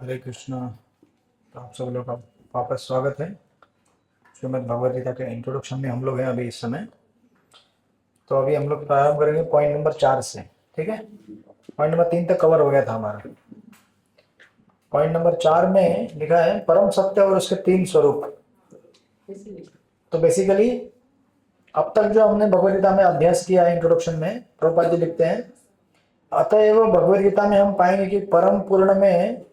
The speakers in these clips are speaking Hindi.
हरे कृष्णा। तो आप सब लोग का वापस स्वागत है। श्रीमद् भगवद गीता के इंट्रोडक्शन में हम लोग हैं अभी इस समय। तो अभी हम लोग प्रारंभ करेंगे पॉइंट नंबर 4 से। ठीक है, पॉइंट नंबर 3 तक कवर हो गया था हमारा। पॉइंट नंबर 4 में लिखा है परम सत्य और उसके 3 स्वरूप। तो बेसिकली अब तक जो हमने भगवद गीता में अभ्यास किया है इंट्रोडक्शन में, प्रभुपाद जी लिखते हैं, अतएव भगवद गीता में हम पाएंगे कि परम पूर्ण में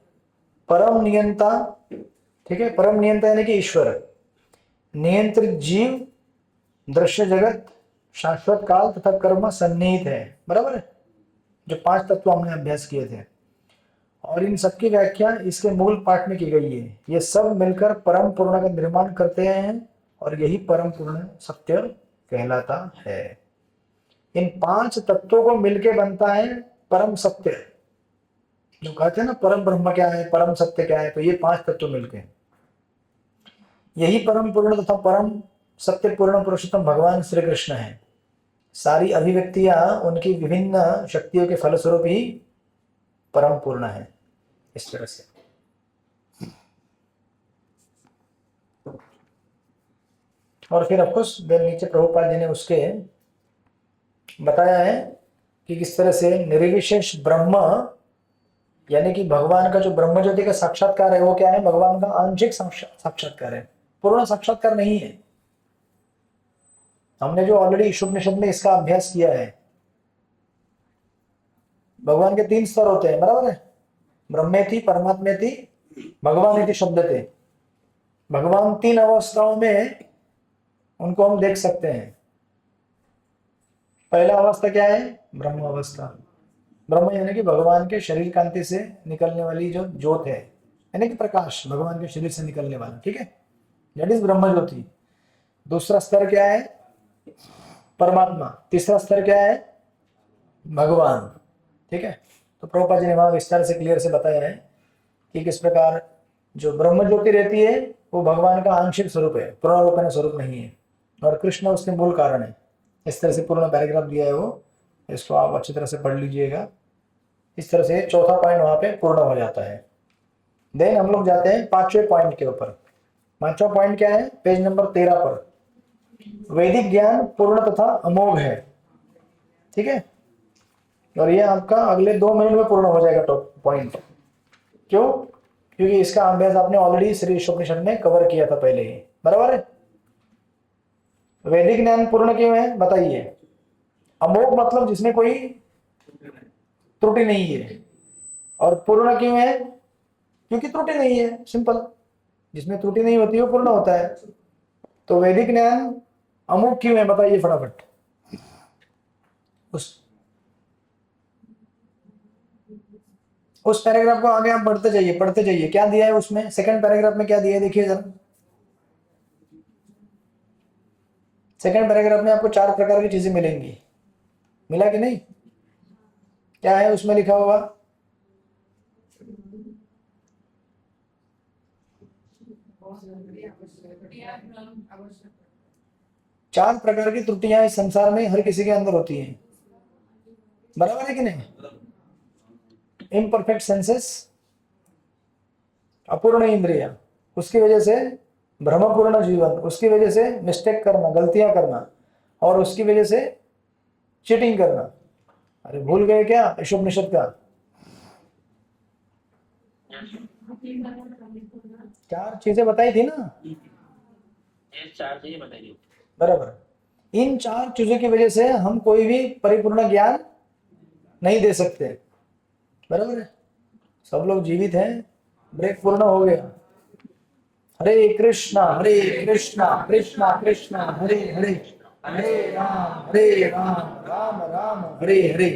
परम नियंता, ठीक है, परम नियंता यानी कि ईश्वर, नियंत्रित जीव, दृश्य जगत, शाश्वत काल तथा कर्म सन्निहित है। बराबर है, जो 5 तत्व हमने अभ्यास किए थे, और इन सबकी व्याख्या इसके मूल पाठ में की गई है। ये सब मिलकर परम पूर्ण का निर्माण करते हैं और यही परम पूर्ण सत्य कहलाता है। इन 5 तत्वों को मिलके बनता है परम सत्य। जो कहते हैं ना परम ब्रह्म क्या है, परम सत्य क्या है, तो ये 5 तत्व मिलके यही परम पूर्ण तथा परम सत्य पूर्ण पुरुषोत्तम भगवान श्री कृष्ण है। सारी अभिव्यक्तियां उनकी विभिन्न शक्तियों के फलस्वरूप ही परम पूर्ण है। इस तरह से और फिर ऑफकोर्स नीचे प्रभुपाद जी ने उसके बताया है कि किस तरह से निर्विशेष ब्रह्म यानी कि भगवान का जो ब्रह्म ज्योति का साक्षात्कार है वो क्या है, भगवान का आंशिक साक्षात्कार है, पूर्ण साक्षात्कार नहीं है। हमने जो ऑलरेडी ईशोपनिषद में इसका अभ्यास किया है, भगवान के 3 स्तर होते हैं, बराबर है, ब्रह्मेति, परमात्मेति, भगवान शब्द थे। भगवान 3 अवस्थाओं में उनको हम देख सकते हैं। पहला अवस्था क्या है, ब्रह्म अवस्था। ब्रह्म यानी कि भगवान के शरीर कांति से निकलने वाली जो ज्योत है, यानी कि प्रकाश, भगवान के शरीर से निकलने वाला, ठीक है, दैट इज ब्रह्म ज्योति। दूसरा स्तर क्या है, परमात्मा। तीसरा स्तर क्या है, भगवान। ठीक है, तो प्रभुपाद जी ने वहां विस्तार से क्लियर से बताया है कि किस प्रकार जो ब्रह्म ज्योति रहती है वो भगवान का आंशिक स्वरूप है, पूर्ण रूप में स्वरूप नहीं है, और कृष्ण उसके मूल कारण है। इस तरह से पूर्ण पैराग्राफ दिया है वो, इसको आप अच्छी तरह से पढ़ लीजिएगा। इस तरह से चौथा पॉइंट वहां पे पूर्ण हो जाता है। देन हम लोग जाते हैं 5वें पॉइंट के ऊपर। 5वां पॉइंट क्या है, पेज नंबर 13 पर, वैदिक ज्ञान पूर्ण तथा अमोघ है। ठीक है, और ये आपका अगले 2 मिनट में पूर्ण हो जाएगा टॉप पॉइंट। क्यों, क्योंकि इसका अभ्यास आपने ऑलरेडी श्री ईशोपनिषद में कवर किया था पहले ही, बराबर है। वैदिक ज्ञान पूर्ण क्यों है बताइए। अमोघ मतलब जिसमें कोई त्रुटि नहीं है, और पूर्ण क्यों है, क्योंकि त्रुटि नहीं है, सिंपल। जिसमें त्रुटि नहीं होती वो पूर्ण होता है। तो वैदिक ज्ञान अमोघ क्यों है बताइए फटाफट। उस पैराग्राफ को आगे आप पढ़ते जाइए क्या दिया है उसमें, सेकंड पैराग्राफ में क्या दिया है देखिए जरा। सेकंड पैराग्राफ में आपको 4 प्रकार की चीजें मिलेंगी, मिला कि नहीं, क्या है उसमें लिखा हुआ। चार प्रकार की त्रुटियां इस संसार में हर किसी के अंदर होती हैं, बराबर है कि नहीं। इम्परफेक्ट सेंसेस, अपूर्ण इंद्रिया, उसकी वजह से भ्रमपूर्ण जीवन, उसकी वजह से मिस्टेक करना, गलतियां करना, और उसकी वजह से चीटिंग करना। अरे भूल गए क्या ईशोपनिषद का, 4 चीजें बताई थी ना, ये 4 चीजें बताइए। बराबर। इन 4 चीजों की वजह से हम कोई भी परिपूर्ण ज्ञान नहीं दे सकते, बराबर है। सब लोग जीवित हैं, ब्रेक पूर्ण हो गया। हरे कृष्णा कृष्णा कृष्णा हरे हरे, हरे राम राम राम हरे हरे।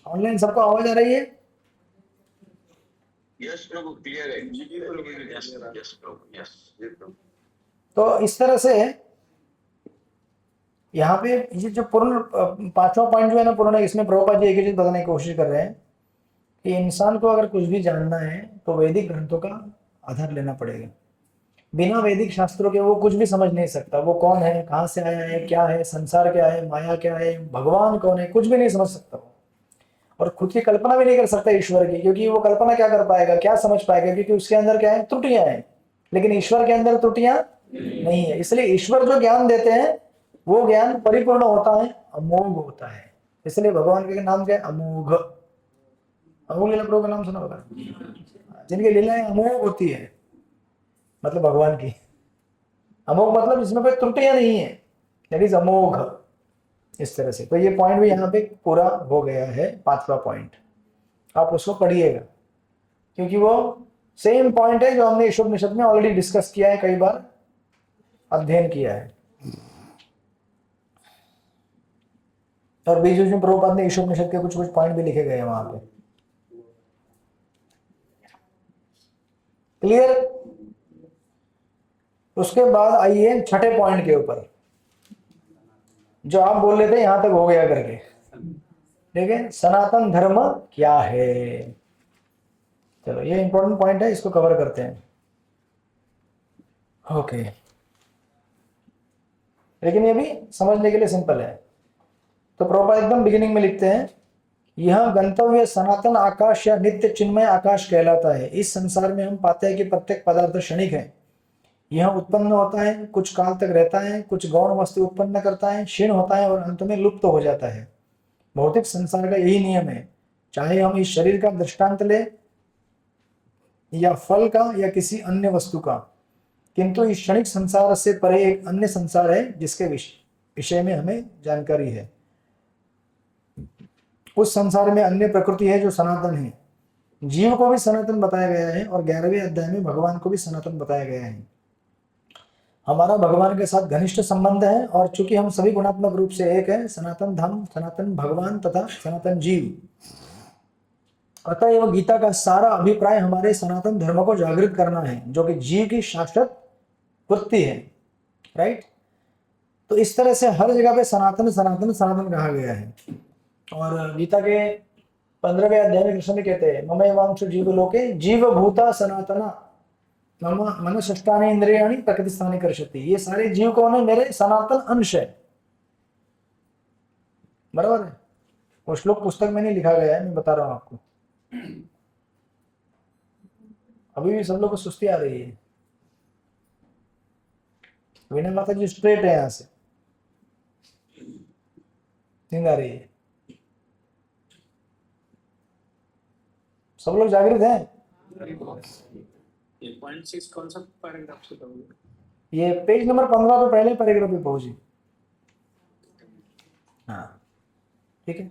ऑनलाइन सबको आवाज आ रही है। यस प्रभु, क्लियर है। यस प्रभु, यस। तो इस तरह से यहाँ पे ये जो पूर्ण 5वां पॉइंट जो है ना पूर्ण, इसमें प्रभुपाद जी एक ही चीज बताने की कोशिश कर रहे हैं कि इंसान को अगर कुछ भी जानना है तो वैदिक ग्रंथों का आधार लेना पड़ेगा। बिना वैदिक शास्त्रों के वो कुछ भी समझ नहीं सकता। वो कौन है, कहाँ से आया है, क्या है, संसार क्या है, माया क्या है, भगवान कौन है, कुछ भी नहीं समझ सकता वो। और खुद की कल्पना भी नहीं कर सकता ईश्वर की, क्योंकि वो कल्पना क्या कर पाएगा, क्या समझ पाएगा, क्योंकि उसके अंदर क्या है, त्रुटियां हैं। लेकिन ईश्वर के अंदर त्रुटियां नहीं है। इसलिए ईश्वर जो ज्ञान देते हैं वो ज्ञान परिपूर्ण होता है, अमोघ होता है। इसलिए भगवान के नाम क्या है, अमोघ। अमोघ लीला प्रभु का नाम सुना होगा, जिनकी लीलाएं अमोघ होती है, मतलब भगवान की। अमोघ मतलब इसमें कोई त्रुटियां नहीं है, दैट इज अमोघ। इस तरह से तो ये पॉइंट भी यहाँ पे पूरा हो गया है, 5वां पॉइंट। आप उसको पढ़िएगा, क्योंकि वो सेम पॉइंट है जो हमने ईशोपनिषद में ऑलरेडी डिस्कस किया है, कई बार अध्ययन किया है। और बीच बीच में प्रभुपाद ने ईशोपनिषद के कुछ कुछ पॉइंट भी लिखे गए हैं वहां पे। क्लियर? उसके बाद आइए छठे पॉइंट के ऊपर, जो आप बोल रहे थे यहां तक हो गया करके। ठीक है, सनातन धर्म क्या है। चलो ये इंपॉर्टेंट पॉइंट है, इसको कवर करते हैं। ओके, लेकिन ये भी समझने के लिए सिंपल है। तो प्रभुपाद एकदम बिगिनिंग में लिखते हैं, यह गंतव्य सनातन आकाश या नित्य चिन्मय आकाश कहलाता है। इस संसार में हम पाते हैं कि प्रत्येक पदार्थ क्षणिक है। यह उत्पन्न होता है, कुछ काल तक रहता है, कुछ गौण वस्तु उत्पन्न करता है, क्षीण होता है और अंत में लुप्त हो जाता है। भौतिक संसार का यही नियम है। चाहे हम इस शरीर का दृष्टांत ले या फल का या किसी अन्य वस्तु का, किंतु इस क्षणिक संसार से परे एक अन्य संसार है जिसके विषय में हमें जानकारी है। उस संसार में अन्य प्रकृति है जो सनातन है। जीव को भी सनातन बताया गया है और 11वें अध्याय में भगवान को भी सनातन बताया गया है। हमारा भगवान के साथ घनिष्ठ संबंध है, और चूंकि हम सभी गुणात्मक रूप से एक है, सनातन धाम, सनातन भगवान तथा सनातन जीव। अतः गीता का सारा अभिप्राय हमारे सनातन धर्म को जागृत करना है, जो कि जीव की शाश्वत वृत्ति है। राइट? तो इस तरह से हर जगह पे सनातन सनातन सनातन कहा गया है। और गीता के 15वें अध्याय में कृष्ण भी कहते हैं, ममैवांश जीव लोके जीव भूता सनातना मम मन षष्ठानि इंद्रियाणि प्रकृतिस्थानि कर्षति। ये सारे जीव कौन है, मेरे सनातन अंश है। बराबर है? वो श्लोक पुस्तक में नहीं लिखा गया है, मैं बता रहा हूं आपको। अभी भी सब लोग को सुस्ती आ रही है। वीणा माता जी स्ट्रेट है, यहां से नींद आ रही है। सब लोग जागृत हैं। ये 0.6 कौन सा पैराग्राफ से पढ़ोगे? ये पेज नंबर 15 पे पहले पैराग्राफ पे पहुंची। हाँ ठीक है।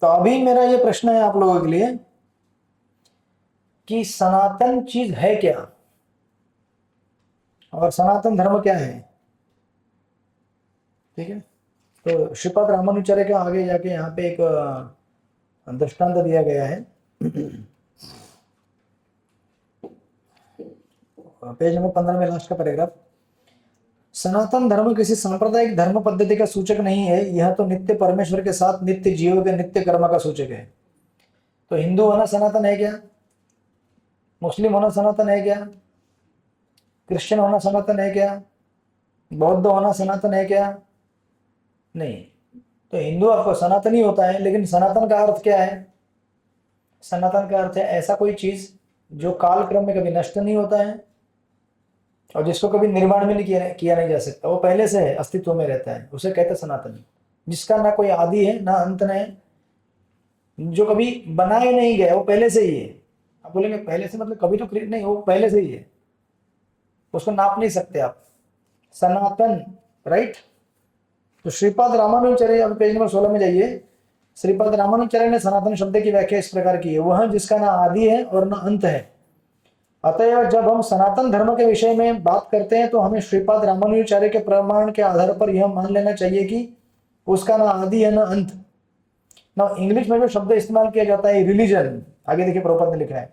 तो अभी मेरा ये प्रश्न है आप लोगों के लिए कि सनातन चीज है क्या, और सनातन धर्म क्या है। ठीक है, तो श्रीपद रामानुचार्य के आगे जाके यहाँ पे एक दृष्टांत दिया गया है। पेज नंबर 15 में लास्ट का पैराग्राफ। सनातन धर्म किसी सांप्रदायिक धर्म पद्धति का सूचक नहीं है, यह तो नित्य परमेश्वर के साथ नित्य जीव के नित्य कर्म का सूचक है। तो हिंदू होना सनातन है क्या? मुस्लिम होना सनातन है क्या? क्रिश्चियन होना सनातन है क्या? बौद्ध होना सनातन है क्या? नहीं। तो हिंदू आपको सनातन ही होता है, लेकिन सनातन का अर्थ क्या है? सनातन का अर्थ है ऐसा कोई चीज जो काल क्रम में कभी नष्ट नहीं होता है और जिसको कभी निर्माण में नहीं किया नहीं जा सकता, वो पहले से है, अस्तित्व में रहता है, उसे कहते हैं सनातन। जिसका ना कोई आदि है ना अंत है, जो कभी बनाए नहीं गया, वो पहले से ही है। आप बोलेंगे पहले से मतलब कभी तो क्रिएट नहीं, वो पहले से ही है, उसको नाप नहीं सकते आप। सनातन, राइट? तो श्रीपद रामानुचार्य, अब पेज नंबर 16 में जाइए। श्रीपद रामानुचार्य ने सनातन शब्द की व्याख्या इस प्रकार की है, वह जिसका ना आदि है और ना अंत है। अतएव जब हम सनातन धर्म के विषय में बात करते हैं तो हमें श्रीपद रामानुचार्य के प्रमाण के आधार पर यह मान लेना चाहिए कि उसका ना आदि है ना अंत। ना इंग्लिश में जो शब्द इस्तेमाल किया जाता है रिलीजन, आगे देखिए प्रभुपाद ने लिखा है,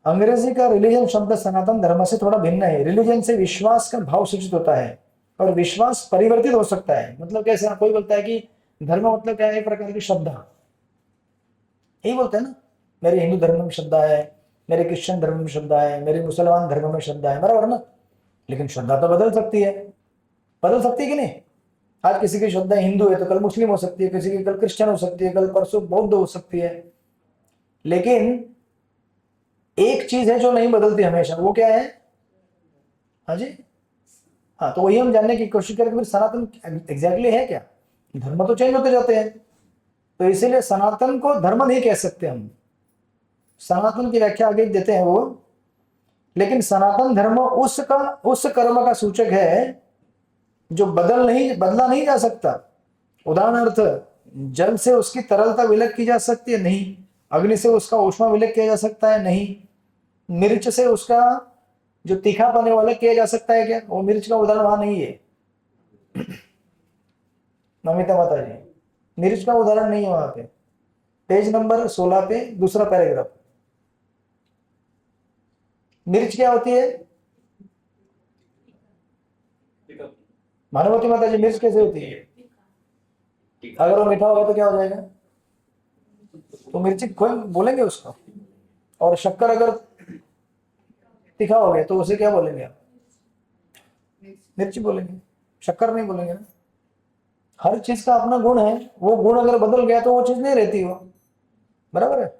अंग्रेजी का रिलीजन शब्द सनातन धर्म से थोड़ा भिन्न है। रिलीजन से विश्वास का भाव सूचित होता है और विश्वास परिवर्तित हो सकता है। मतलब कैसे? कोई बोलता है कि धर्म मतलब क्या है, एक प्रकार की श्रद्धा, यही बोलते हैं ना, मेरे हिंदू धर्म में श्रद्धा है, मेरे क्रिश्चियन धर्म में श्रद्धा है, मेरे मुसलमान धर्म में श्रद्धा है, बराबर ना? लेकिन श्रद्धा तो बदल सकती है, बदल सकती है कि नहीं? आज किसी की श्रद्धा हिंदू है तो कल मुस्लिम हो सकती है, किसी की कल क्रिश्चियन हो सकती है, कल परसों बौद्ध हो सकती है। लेकिन एक चीज है जो नहीं बदलती हमेशा, वो क्या है? हाँ जी, हाँ, तो वही हम जानने की कोशिश करें कि फिर सनातन एग्जैक्टली है क्या। धर्म तो चेंज होते जाते हैं, तो इसीलिए सनातन को धर्म नहीं कह सकते हम। सनातन की व्याख्या आगे देते हैं वो, लेकिन सनातन धर्म उस कर्म का सूचक है जो बदला नहीं जा सकता। उदाहरणार्थ, जल से उसकी तरलता विलक की जा सकती है? नहीं। अग्नि से उसका ऊष्मा विलक किया जा सकता है? नहीं। मिर्च से उसका जो तीखापन है वो अलग किया जा सकता है क्या? वो मिर्च का उदाहरण वहां नहीं है नमिता माता जी, मिर्च का उदाहरण नहीं है वहां पे। पेज नंबर 16 पे दूसरा पैराग्राफ। मिर्च क्या होती है मानवती माता जी? मिर्च कैसे होती है? अगर वो मीठा होगा तो क्या हो जाएगा? तो मिर्ची कोई बोलेंगे उसको। और शक्कर अगर तीखा हो गया तो उसे क्या बोलेंगे आप? मिर्ची बोलेंगे, शक्कर नहीं बोलेंगे ना। हर चीज का अपना गुण है, वो गुण अगर बदल गया तो वो चीज नहीं रहती वो, बराबर है।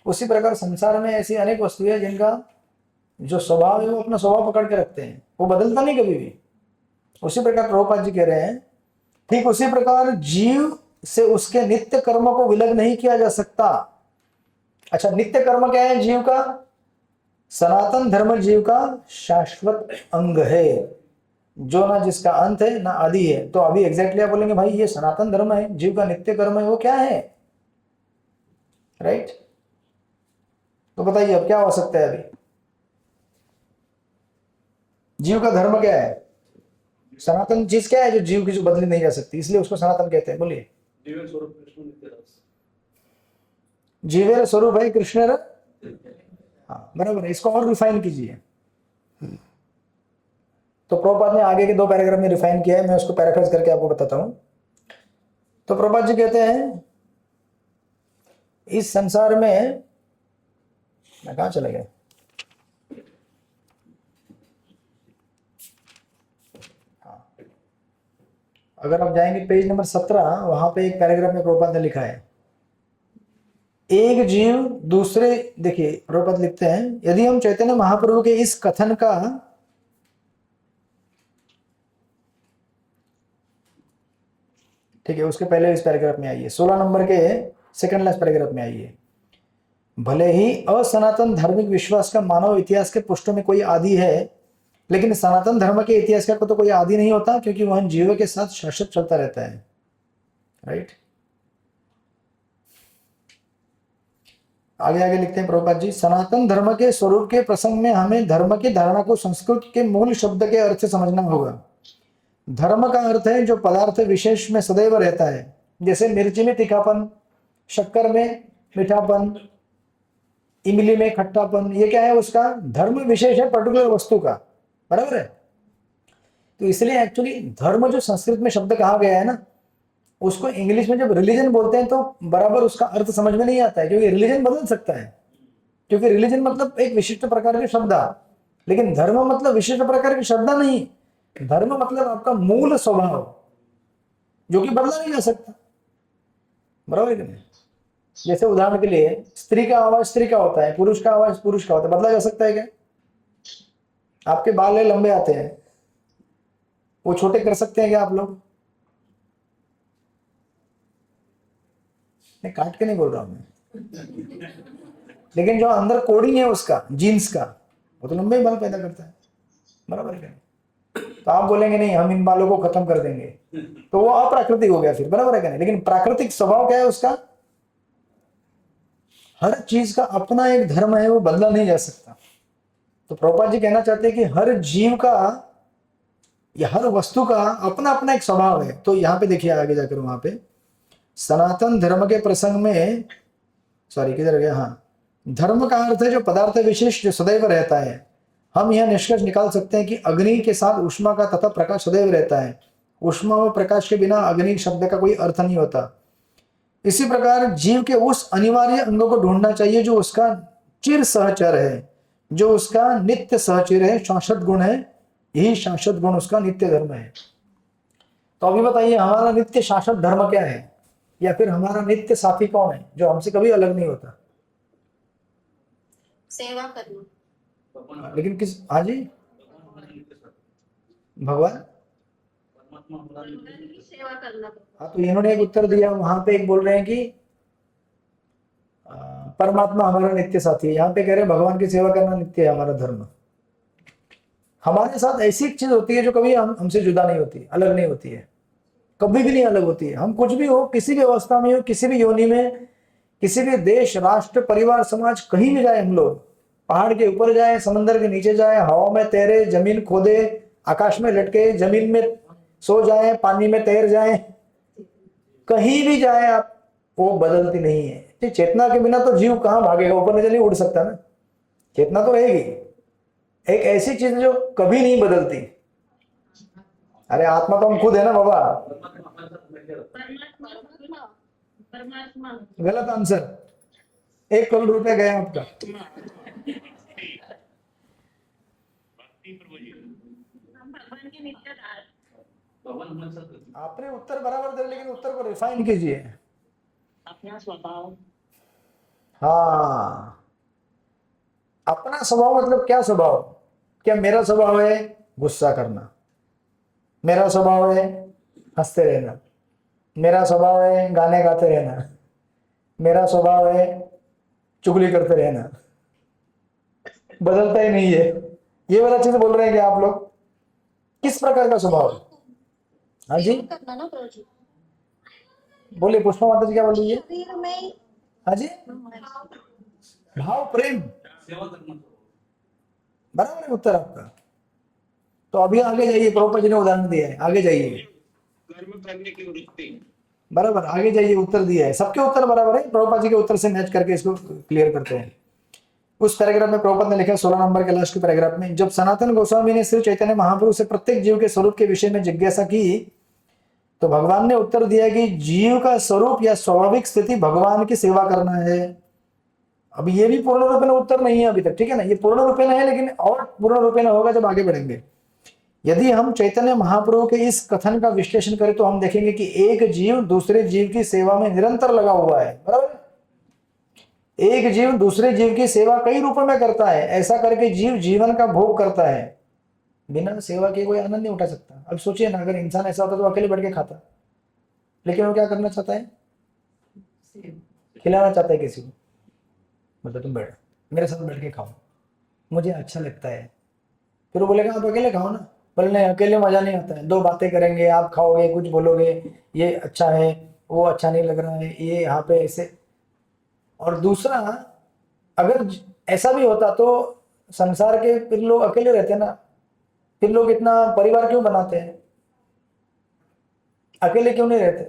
उसी प्रकार संसार में ऐसी अनेक वस्तुएं हैं जिनका जो स्वभाव है वो अपना स्वभाव पकड़ के रखते हैं, वो बदलता नहीं कभी भी। उसी प्रकार प्रभुपाद जी कह रहे हैं, ठीक उसी प्रकार जीव से उसके नित्य कर्म को विलग नहीं किया जा सकता। अच्छा, नित्य कर्म क्या है जीव का? सनातन धर्म जीव का शाश्वत अंग है, जो ना जिसका अंत है ना आदि है। तो अभी एग्जैक्टली आप बोलेंगे भाई ये सनातन धर्म है, जीव का नित्य कर्म है, वो क्या है? राइट? तो बताइए अब क्या हो सकता है? अभी जीव का धर्म क्या है? सनातन चीज क्या है जो जीव की जो बदली नहीं जा सकती, इसलिए उसको सनातन कहते हैं? बोलिए। जीवेर स्वरूप है कृष्ण। हाँ, बराबर है। इसको और रिफाइन कीजिए। तो प्रभुपाद ने आगे के 2 पैराग्राफ में रिफाइन किया है, मैं उसको पैराफ्रेज करके आपको बताता हूं। तो प्रभुपाद जी कहते हैं, इस संसार में, मैं कहां चले गए? हाँ, अगर आप जाएंगे पेज नंबर 17, वहां पे एक पैराग्राफ में प्रभुपाद ने लिखा है, एक जीव दूसरे, देखिए प्रभुपाद लिखते हैं, यदि हम चैतन्य महाप्रभु के इस कथन का, ठीक है, उसके पहले इस पैराग्राफ में आइए, 16 नंबर के सेकंड लास्ट पैराग्राफ में आइए। भले ही असनातन धार्मिक विश्वास का मानव इतिहास के पृष्ठों में कोई आदि है, लेकिन सनातन धर्म के इतिहास का तो कोई आदि नहीं होता, क्योंकि वह जीव के साथ शाश्वत चलता रहता है। राइट? आगे आगे लिखते हैं प्रभुपाद जी, सनातन धर्म के स्वरूप के प्रसंग में हमें धर्म की धारणा को संस्कृत के मूल शब्द के अर्थ से समझना होगा। धर्म का अर्थ है जो पदार्थ विशेष में सदैव रहता है, जैसे मिर्ची में तीखापन, शक्कर में मीठापन, इमली में खट्टापन, ये क्या है? उसका धर्म विशेष है पर्टिकुलर वस्तु का, बराबर है। तो इसलिए एक्चुअली धर्म जो संस्कृत में शब्द कहा गया है ना, उसको इंग्लिश में जब रिलीजन बोलते हैं तो बराबर उसका अर्थ समझ में नहीं आता है, क्योंकि रिलीजन बदल सकता है। क्योंकि रिलीजन मतलब एक विशिष्ट प्रकार की श्रद्धा, लेकिन धर्म मतलब विशिष्ट प्रकार की श्रद्धा नहीं। धर्म मतलब आपका मूल स्वभाव, जो कि बदला नहीं जा सकता, बराबर है कि नहीं? जैसे उदाहरण के लिए, स्त्री का आवाज स्त्री का होता है, पुरुष का आवाज पुरुष का होता है, बदला जा सकता है क्या? आपके बाल लंबे आते हैं, वो छोटे कर सकते हैं क्या आप लोग? मैं काट के नहीं बोल रहा हूं मैं, लेकिन जो अंदर कोडिंग है उसका, जीन्स का, वो तो लंबे बाल पैदा करता है, बराबर है क्या? तो आप बोलेंगे नहीं हम इन बालों को खत्म कर देंगे, तो वो अप्राकृतिक हो गया फिर, बराबर है क्या नहीं? लेकिन प्राकृतिक स्वभाव क्या है उसका? हर चीज का अपना एक धर्म है, वो बदला नहीं जा सकता। तो प्रभुपाद जी कहना चाहते हैं कि हर जीव का या हर वस्तु का अपना अपना एक स्वभाव है। तो यहाँ पे देखिए आगे जाकर, वहां पे सनातन धर्म के प्रसंग में, सॉरी किधर गया, हाँ, धर्म का अर्थ है जो पदार्थ विशेष जो सदैव रहता है। हम यह निष्कर्ष निकाल सकते हैं कि अग्नि के साथ ऊष्मा का तथा प्रकाश सदैव रहता है। ऊष्मा व प्रकाश के बिना अग्नि शब्द का कोई अर्थ नहीं होता। इसी प्रकार जीव के उस अनिवार्य अंग को ढूंढना चाहिए जो उसका चिर सहचर है, जो उसका नित्य सहचर है, शाश्वत गुण है। यही शाश्वत गुण उसका नित्य धर्म है। तो अभी बताइए हमारा नित्य शाश्वत धर्म क्या है, या फिर हमारा नित्य साथी कौन है जो हमसे कभी अलग नहीं होता? सेवा करना। लेकिन किस, हाँ जी, भगवान। भगवान की सेवा करना। हाँ, तो इन्होंने एक उत्तर दिया, वहां पे एक बोल रहे हैं कि परमात्मा हमारा नित्य साथी है, यहाँ पे कह रहे हैं भगवान की सेवा करना नित्य है हमारा धर्म। हमारे साथ ऐसी एक चीज होती है जो कभी हमसे जुदा नहीं होती, अलग नहीं होती है, कभी भी नहीं अलग होती है। हम कुछ भी हो, किसी भी अवस्था में हो, किसी भी योनि में, किसी भी देश, राष्ट्र, परिवार, समाज, कहीं भी जाए हम लोग, पहाड़ के ऊपर जाए, समंदर के नीचे जाए, हवा में तैरे, जमीन खोदे, आकाश में लटके, जमीन में सो जाए, पानी में तैर जाए, कहीं भी जाए आप, वो बदलती नहीं है। चेतना के बिना तो जीव कहाँ भागेगा, ऊपर नीचे नहीं उड़ सकता ना, चेतना तो रहेगी। एक ऐसी चीज जो कभी नहीं बदलती। अरे आत्मा तो हम खुद है ना बाबा। परमात्मा। परमात्मा। गलत आंसर, 1 करोड़ रुपए गए आपका। हम भगवान के नित्य दास। आपने उत्तर बराबर दिया, लेकिन उत्तर को रिफाइन कीजिए। अपना स्वभाव। हाँ, अपना स्वभाव मतलब क्या स्वभाव? क्या मेरा स्वभाव है गुस्सा करना, मेरा स्वभाव है हंसते रहना, मेरा स्वभाव है गाने गाते रहना, मेरा स्वभाव है चुगली करते रहना, बदलता ही नहीं है। ये वाला चीज बोल रहे हैं कि आप लोग किस प्रकार का स्वभाव है? हाँ जी, सेवा करना ना प्रभु जी। बोलिए, पुष्पा माता जी क्या बोल रही है? शरीर में हाँ जी, भाव प्रेम, बराबर है उत्तर आपका। तो अभी आगे जाइए, प्रभुपाद जी ने उदाहरण दिया है, आगे जाइए। कर्म करने की वृत्ति। बराबर, आगे जाइए, उत्तर दिया है, सबके उत्तर बराबर है, प्रभुपाद जी के उत्तर से मैच करके इसको क्लियर करते हैं। उस पैराग्राफ में प्रभुपाद ने लिखा 16 नंबर के लास्ट के पैराग्राफ में, जब सनातन गोस्वामी ने श्री चैतन्य महाप्रभु से प्रत्येक जीव के स्वरूप के विषय में जिज्ञासा की, तो भगवान ने उत्तर दिया कि जीव का स्वरूप या स्वाभाविक स्थिति भगवान की सेवा करना है। अब ये भी पूर्ण रूपेण उत्तर नहीं है अभी तक, ठीक है ना, ये पूर्ण रूपेण है, लेकिन और पूर्ण रूपेण होगा जब आगे बढ़ेंगे। यदि हम चैतन्य महाप्रभु के इस कथन का विश्लेषण करें तो हम देखेंगे कि एक जीव दूसरे जीव की सेवा में निरंतर लगा हुआ है, बराबर। एक जीव दूसरे जीव की सेवा कई रूपों में करता है, ऐसा करके जीव जीवन का भोग करता है, बिना सेवा के कोई आनंद नहीं उठा सकता। अब सोचिए ना, अगर इंसान ऐसा होता तो अकेले बैठ के खाता, लेकिन वो क्या करना चाहता है? खिलाना चाहता है किसी को, मतलब तुम बैठ, मेरे साथ बैठ के खाओ, मुझे अच्छा लगता है। फिर वो बोलेगा आप अकेले खाओ ना, बोले नहीं अकेले मजा नहीं आता है, 2 बातें करेंगे, आप खाओगे, कुछ बोलोगे, ये अच्छा है, वो अच्छा नहीं लग रहा है, ये यहाँ पे ऐसे। और दूसरा, अगर ऐसा भी होता तो संसार के फिर लोग अकेले रहते ना, फिर लोग इतना परिवार क्यों बनाते हैं? अकेले क्यों नहीं रहते?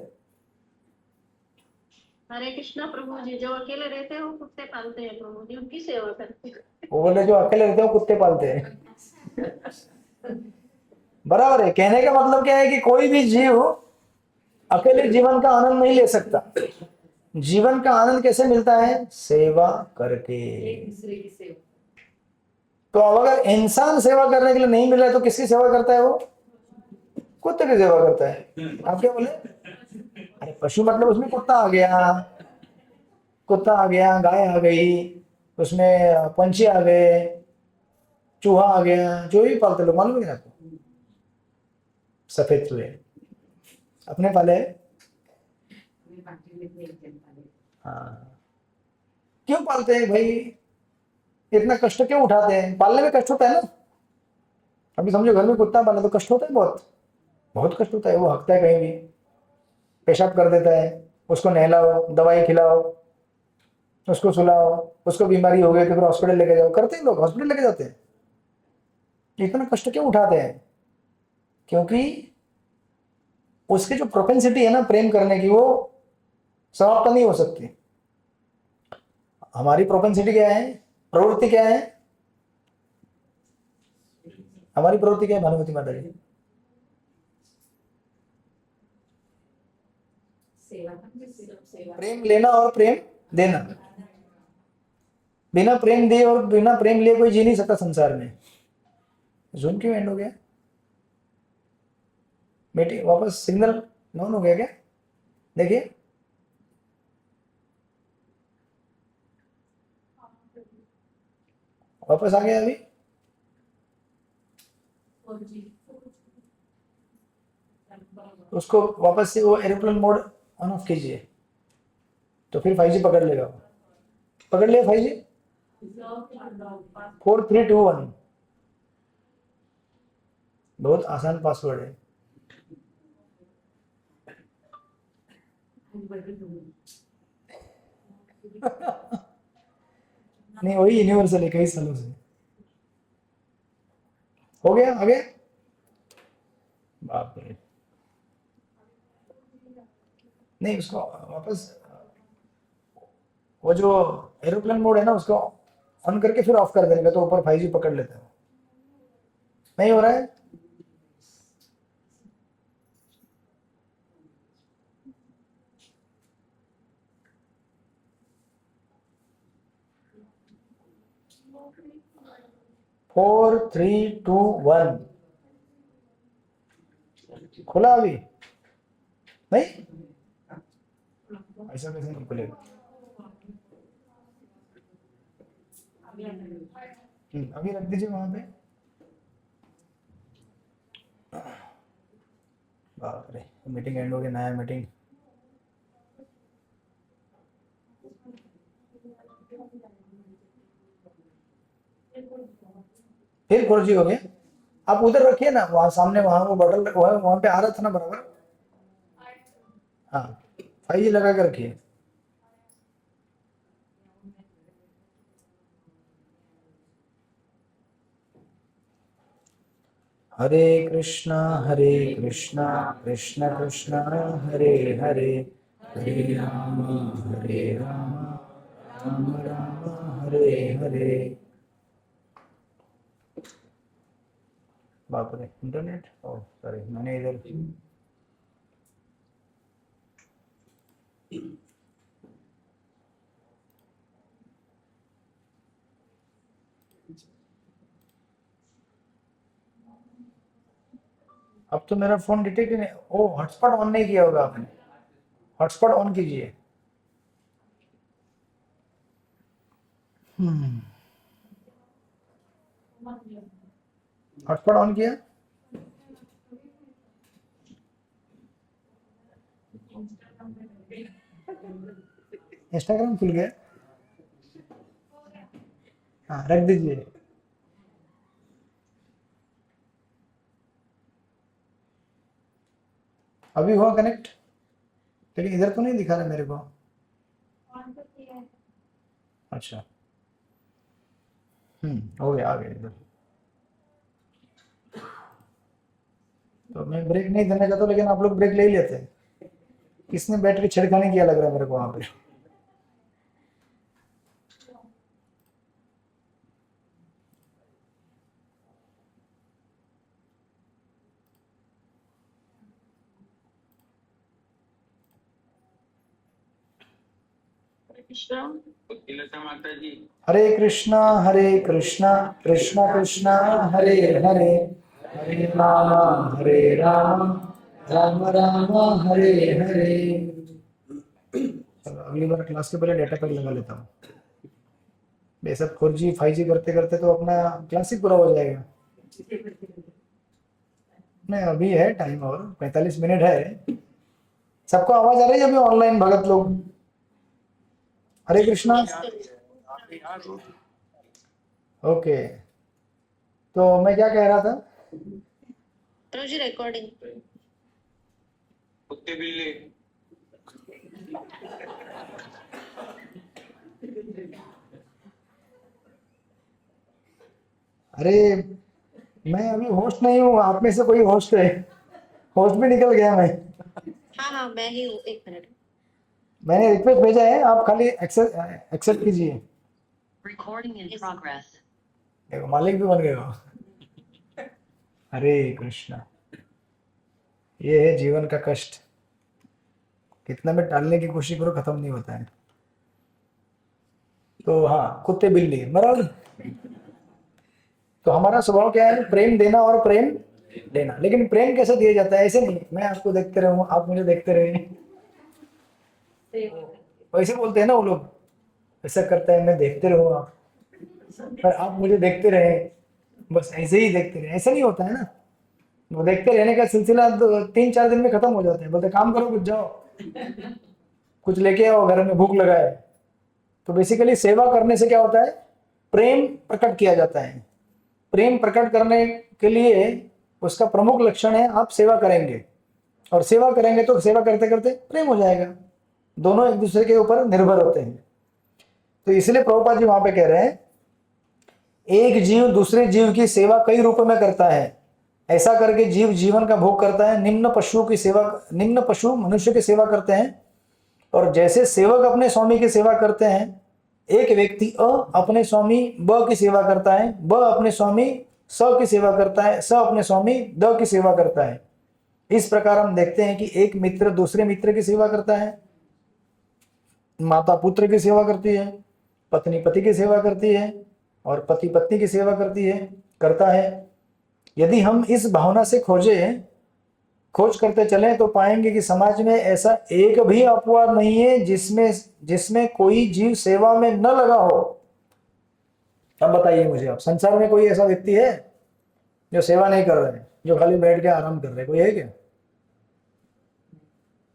हरे कृष्णा प्रभु जी, जो अकेले रहते हैं वो कुत्ते पालते हैं प्रभु जी, उनकी सेवा करते हैं। वो बोले जो अकेले रहते हैं वो कुत्ते पालते हैं। बराबर है, कहने का मतलब क्या है कि कोई भी जीव अकेले जीवन का आनंद नहीं ले सकता। जीवन का आनंद कैसे मिलता है? सेवा करके। तो अब अगर इंसान सेवा करने के लिए नहीं मिल रहा है तो किसकी सेवा करता है वो? कुत्ते की सेवा करता है। आप क्या बोले? अरे पशु मतलब उसमें कुत्ता आ गया, कुत्ता आ गया, गाय आ गई, उसमें पंछी आ गए, चूहा आ गया, जो भी पालते लोग, मालूम है आपको? सफेद चूहे अपने पाले हैं? हाँ, क्यों पालते हैं भाई? इतना कष्ट क्यों उठाते हैं? पालने में कष्ट होता है ना। अभी समझो घर में कुत्ता पाले तो कष्ट होता है, बहुत बहुत कष्ट होता है। वो हकता है, कहीं भी पेशाब कर देता है, उसको नहलाओ, दवाई खिलाओ, उसको सुलाओ, उसको बीमारी हो गई तो फिर हॉस्पिटल लेके जाओ, करते हैं लोग, हॉस्पिटल लेके जाते हैं। इतना कष्ट क्यों उठाते हैं? क्योंकि उसकी जो प्रोपेंसिटी है ना प्रेम करने की, वो समाप्त नहीं हो सकती। हमारी प्रोपेंसिटी क्या है, प्रवृत्ति क्या है? हमारी प्रवृत्ति क्या है भानुमति माता जी? प्रेम लेना और प्रेम देना। बिना प्रेम दिए और बिना प्रेम लिए कोई जी नहीं सकता संसार में। जूम क्यों एंड हो गया? मीटिंग वापस सिग्नल डाउन हो गया क्या? देखिए वापस आ गया अभी। उसको वापस से वो एरोप्लेन मोड ऑन ऑफ कीजिए, तो फिर 5G पकड़ लेगा। पकड़ लिया 5G। 4321 बहुत आसान पासवर्ड है। नहीं वही यूनिवर्सल है कई सालों से। हो गया आ गया। बाप रे। नहीं उसको वापस वो जो एरोप्लेन मोड है ना उसको ऑन करके फिर ऑफ कर देंगे तो ऊपर 5G पकड़ लेता है। नहीं हो रहा है। फोर थ्री टू वन खुला अभी नहीं। ऐसा कैसे नहीं खुलेगा? अभी रख दीजिए वहां पे। बाप रे मीटिंग एंड हो गया, नया मीटिंग। फिर 4G हो गया। आप उधर रखिए ना, वहां सामने वहां वो बटन वहां पे आ रहा था ना बराबर। हाँ 5G लगा के रखिए। हरे कृष्णा कृष्ण कृष्ण हरे हरे, हरे राम राम राम हरे हरे। बाप रे इंटरनेट, ओह सॉरी मैंने इधर अब तो मेरा फोन डिटेक्ट ही नहीं। ओ हॉटस्पॉट ऑन नहीं किया होगा आपने। हॉटस्पॉट ऑन कीजिए। हॉटस्पॉट ऑन किया। इंस्टाग्राम खुल गया। हाँ रख दीजिए। अभी हुआ कनेक्ट, लेकिन इधर तो नहीं दिखा रहा मेरे को। अच्छा हो गया आ गया इधर। तो मैं ब्रेक नहीं देना चाहता लेकिन आप लोग ब्रेक ले ही लेते हैं। किसने बैटरी छिड़काने किया लग रहा है मेरे को वहां पे। लता माता जी। हरे कृष्णा कृष्ण कृष्ण हरे हरे, हरे राम राम राम हरे हरे। चलो अगली बार क्लास के पहले डेटा पैक लगा लेता हूँ। ये सब 4G 5G करते करते तो अपना क्लास ही पूरा हो जाएगा। नहीं अभी है टाइम और 45 मिनट है। सबको आवाज आ रही है अभी ऑनलाइन भगत लोग? हरे कृष्णा। ओके तो मैं क्या कह रहा था? रोजी रिकॉर्डिंग। कुत्ते बिल्ली। अरे मैं अभी होस्ट नहीं हूँ, आप में से कोई होस्ट है। होस्ट भी निकल गया मैं। हाँ हाँ मैं ही हूँ, एक मिनट। मैंने रिक्वेस्ट भेजा है, आप खाली एक्सेप्ट कीजिए। Recording in progress. देखो मालिक भी बन गए हो। हरे कृष्णा। ये है जीवन का कष्ट, कितना भी टालने की कोशिश करो खत्म नहीं होता है। तो हाँ कुत्ते बिल्ली बराबर। तो हमारा स्वभाव क्या है? प्रेम देना और प्रेम लेना। लेकिन प्रेम कैसे दिया जाता है? ऐसे नहीं, मैं आपको देखते रहूं, आप मुझे देखते रहे, वैसे बोलते हैं ना वो लोग, ऐसा करता है मैं देखते रहूं आप, पर आप मुझे देखते रहे, बस ऐसे ही देखते रहे, ऐसा नहीं होता है ना। वो देखते रहने का सिलसिला 3-4 दिन में खत्म हो जाता है। बोलते काम करो, कुछ जाओ, कुछ लेके आओ, घर में भूख लगा है। तो बेसिकली सेवा करने से क्या होता है? प्रेम प्रकट किया जाता है। प्रेम प्रकट करने के लिए उसका प्रमुख लक्षण है आप सेवा करेंगे, और सेवा करेंगे तो सेवा करते करते प्रेम हो जाएगा। दोनों एक दूसरे के ऊपर निर्भर होते हैं। तो इसलिए प्रभुपाद जी वहां पे कह रहे हैं, एक जीव दूसरे जीव की सेवा कई रूपों में करता है। ऐसा करके जीव जीवन का भोग करता है। निम्न पशु मनुष्य की सेवा करते हैं, और जैसे सेवक अपने स्वामी की सेवा करते हैं, एक व्यक्ति अ अपने स्वामी ब की सेवा करता है, ब अपने स्वामी स की सेवा करता है, स अपने स्वामी द की सेवा करता है। इस प्रकार हम देखते हैं कि एक मित्र दूसरे मित्र की सेवा करता है, माता पुत्र की सेवा करती है, पत्नी पति की सेवा करती है, और पति पत्नी की सेवा करता है। यदि हम इस भावना से खोज करते चलें तो पाएंगे कि समाज में ऐसा एक भी अपवाद नहीं है जिसमें कोई जीव सेवा में न लगा हो। अब बताइए मुझे, आप संसार में कोई ऐसा व्यक्ति है जो सेवा नहीं कर रहे हैं, जो खाली बैठ के आराम कर रहे हैं? कोई है क्या?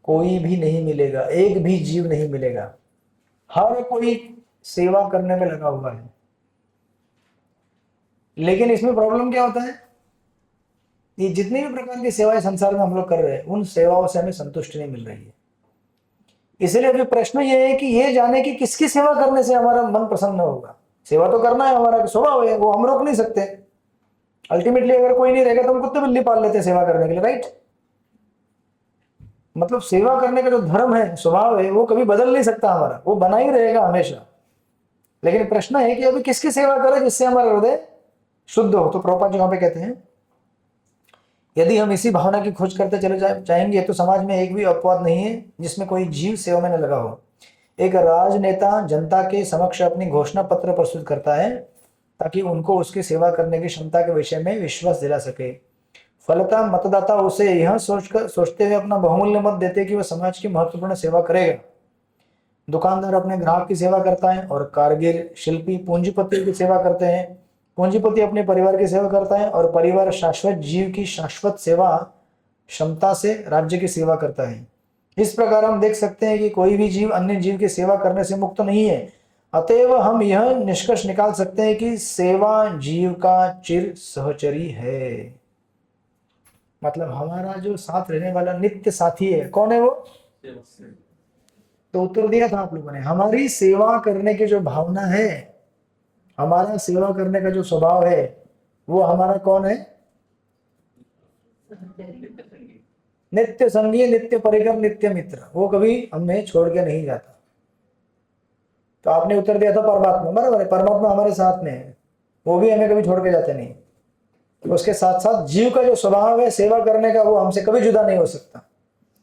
कोई भी नहीं मिलेगा, एक भी जीव नहीं मिलेगा। हर कोई सेवा करने में लगा हुआ है। लेकिन इसमें प्रॉब्लम क्या होता है? ये जितनी भी प्रकार की सेवाएं संसार में हम लोग कर रहे हैं, उन सेवाओं से हमें संतुष्टि नहीं मिल रही है। इसलिए अभी प्रश्न ये है कि ये जाने कि किसकी सेवा करने से हमारा मन प्रसन्न होगा। सेवा तो करना है, हमारा स्वभाव है, वो हम रोक नहीं सकते। अल्टीमेटली अगर कोई नहीं रहेगा तो हम कुत्ते बिल्ली पाल लेते हैं सेवा करने के लिए, राइट? मतलब सेवा करने का जो धर्म है, स्वभाव है, वो कभी बदल नहीं सकता हमारा, वो बना ही रहेगा हमेशा। लेकिन प्रश्न है कि अभी किसकी सेवा करें जिससे हमारा हृदय शुद्ध हो। तो प्रभुपाद जी वहां पे कहते हैं, यदि हम इसी भावना की खोज करते चले जाएंगे तो समाज में एक भी अपवाद नहीं है जिसमें कोई जीव सेवा में न लगा हो। एक राजनेता जनता के समक्ष अपनी घोषणा पत्र प्रस्तुत करता है ताकि उनको उसकी सेवा करने की क्षमता के विषय में विश्वास दिला सके। फलतः मतदाता उसे यह सोचते हुए अपना बहुमूल्य मत देते कि वह समाज की महत्वपूर्ण सेवा करेगा। दुकानदार अपने ग्राहक की सेवा करता है, और कारीगर शिल्पी पूंजीपति की सेवा करते हैं। पूंजीपति अपने परिवार की सेवा करता है, और परिवार शाश्वत जीव की शाश्वत सेवा क्षमता से राज्य की सेवा करता है। इस प्रकार हम देख सकते हैं कि कोई भी जीव अन्य जीव की सेवा करने से मुक्त नहीं है। अतएव हम यह निष्कर्ष निकाल सकते हैं कि सेवा जीव का चिर सहचरी है। मतलब हमारा जो साथ रहने वाला नित्य साथी है, कौन है वो? तो उत्तर दिया था आप लोगों ने, हमारी सेवा करने की जो भावना है, हमारा सेवा करने का जो स्वभाव है, वो हमारा कौन है? नित्य संगी, नित्य परिकर, नित्य मित्र। वो कभी हमें छोड़ के नहीं जाता। तो आपने उत्तर दिया था परमात्मा, बराबर है, परमात्मा हमारे साथ में है, वो भी हमें कभी छोड़ के जाते नहीं। तो उसके साथ साथ जीव का जो स्वभाव है सेवा करने का, वो हमसे कभी जुदा नहीं हो सकता।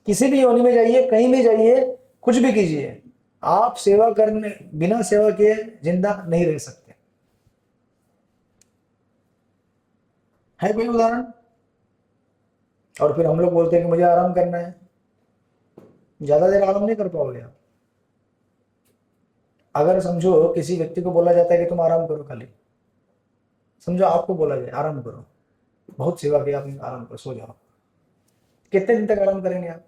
किसी भी योनि में जाइए, कहीं भी जाइए, कुछ भी कीजिए, आप सेवा करने बिना सेवा किए जिंदा नहीं रह सकते। है कोई उदाहरण? और फिर हम लोग बोलते हैं कि मुझे आराम करना है। ज्यादा देर आराम नहीं कर पाओगे आप। अगर समझो किसी व्यक्ति को बोला जाता है कि तुम आराम करो, खाली समझो आपको बोला जाए आराम करो, बहुत सेवा किया आपने, आराम करो, सो जाओ, कितने दिन तक आराम करेंगे आप?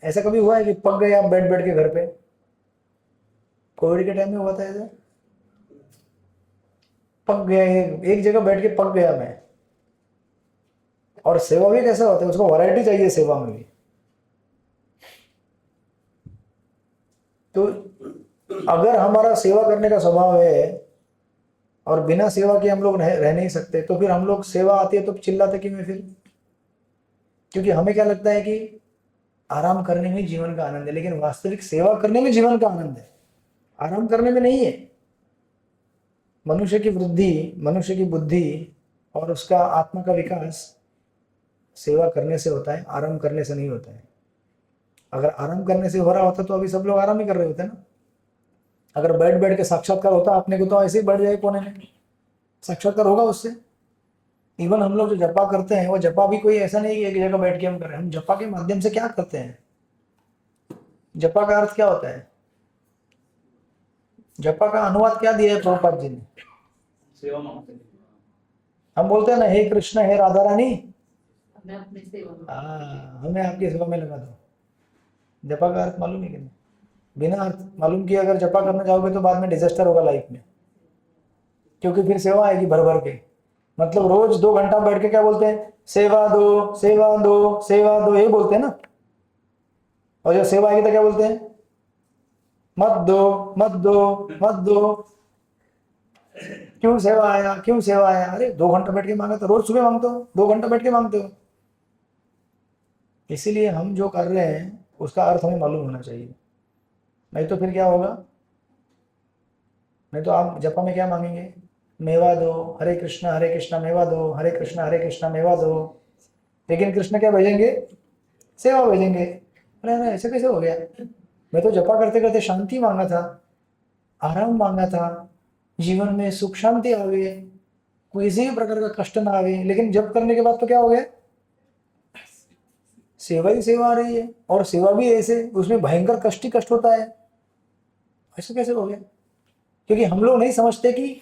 ऐसा कभी हुआ है कि पक गए आप बैठ बैठ के घर पे? कोविड के टाइम में हुआ था ऐसा, पक गया, एक जगह बैठ के पक गया मैं। और सेवा भी कैसा होता है, उसको वैरायटी चाहिए सेवा में भी। तो अगर हमारा सेवा करने का स्वभाव है और बिना सेवा के हम लोग रह नहीं सकते, तो फिर हम लोग सेवा आती है तो चिल्लाते क्यों है फिर? क्योंकि हमें क्या लगता है कि आराम करने में जीवन का आनंद है, लेकिन वास्तविक सेवा करने में जीवन का आनंद है, आराम करने में नहीं है। मनुष्य की वृद्धि, मनुष्य की बुद्धि और उसका आत्मा का विकास सेवा करने से होता है, आराम करने से नहीं होता है। अगर आराम करने से हो रहा होता तो अभी सब लोग आराम ही कर रहे होते ना। अगर बैठ बैठ के साक्षात्कार होता अपने को, तो ऐसे ही बैठ जाए कोने में, साक्षात्कार होगा उससे। इवन हम लोग जो जपा करते हैं वो जपा भी कोई ऐसा नहीं कि एक जगह बैठ के हम कर रहे हैं, हम जपा के माध्यम से क्या करते हैं? जपा का अर्थ क्या होता है? जपा का अनुवाद क्या दिया है प्रभुपाद जी ने? सेवा मांगते हैं। हम बोलते हैं ना, हे कृष्ण हे राधा रानी, हमें अपनी सेवा में हमें आपकी सेवा में लगा दो। जपा का अर्थ मालूम है कि नहीं? बिना अर्थ मालूम किए अगर जपा करना चाहोगे तो बाद में डिजास्टर होगा लाइफ में, क्योंकि फिर सेवा आएगी भर भर के। मतलब रोज 2 घंटा बैठ के क्या बोलते हैं? सेवा दो सेवा दो सेवा दो, ये बोलते हैं ना। और जब सेवा आएगी तो क्या बोलते हैं? मत दो मत दो मत दो। क्यों सेवा आया, क्यों सेवा आया? अरे 2 घंटा बैठ के मांगा तो रोज सुबह मांगते हो, 2 घंटा बैठ के मांगते हो। इसीलिए हम जो कर रहे हैं उसका अर्थ हमें मालूम होना चाहिए, नहीं तो फिर क्या होगा? नहीं तो आप जपा में क्या मांगेंगे? मेवा दो, हरे कृष्णा मेवा दो, हरे कृष्णा मेवा दो। लेकिन कृष्ण क्या भेजेंगे? सेवा भेजेंगे। अरे अरे ऐसे कैसे हो गया? मैं तो जपा करते करते शांति मांगा था, आराम मांगा था, जीवन में सुख शांति आवे, किसी भी प्रकार का कष्ट ना आवे। लेकिन जप करने के बाद तो क्या हो गया? सेवा ही सेवा आ रही है, और सेवा भी ऐसे, उसमें भयंकर कष्ट ही कष्ट होता है। ऐसे कैसे हो गया? क्योंकि हम लोग नहीं समझते कि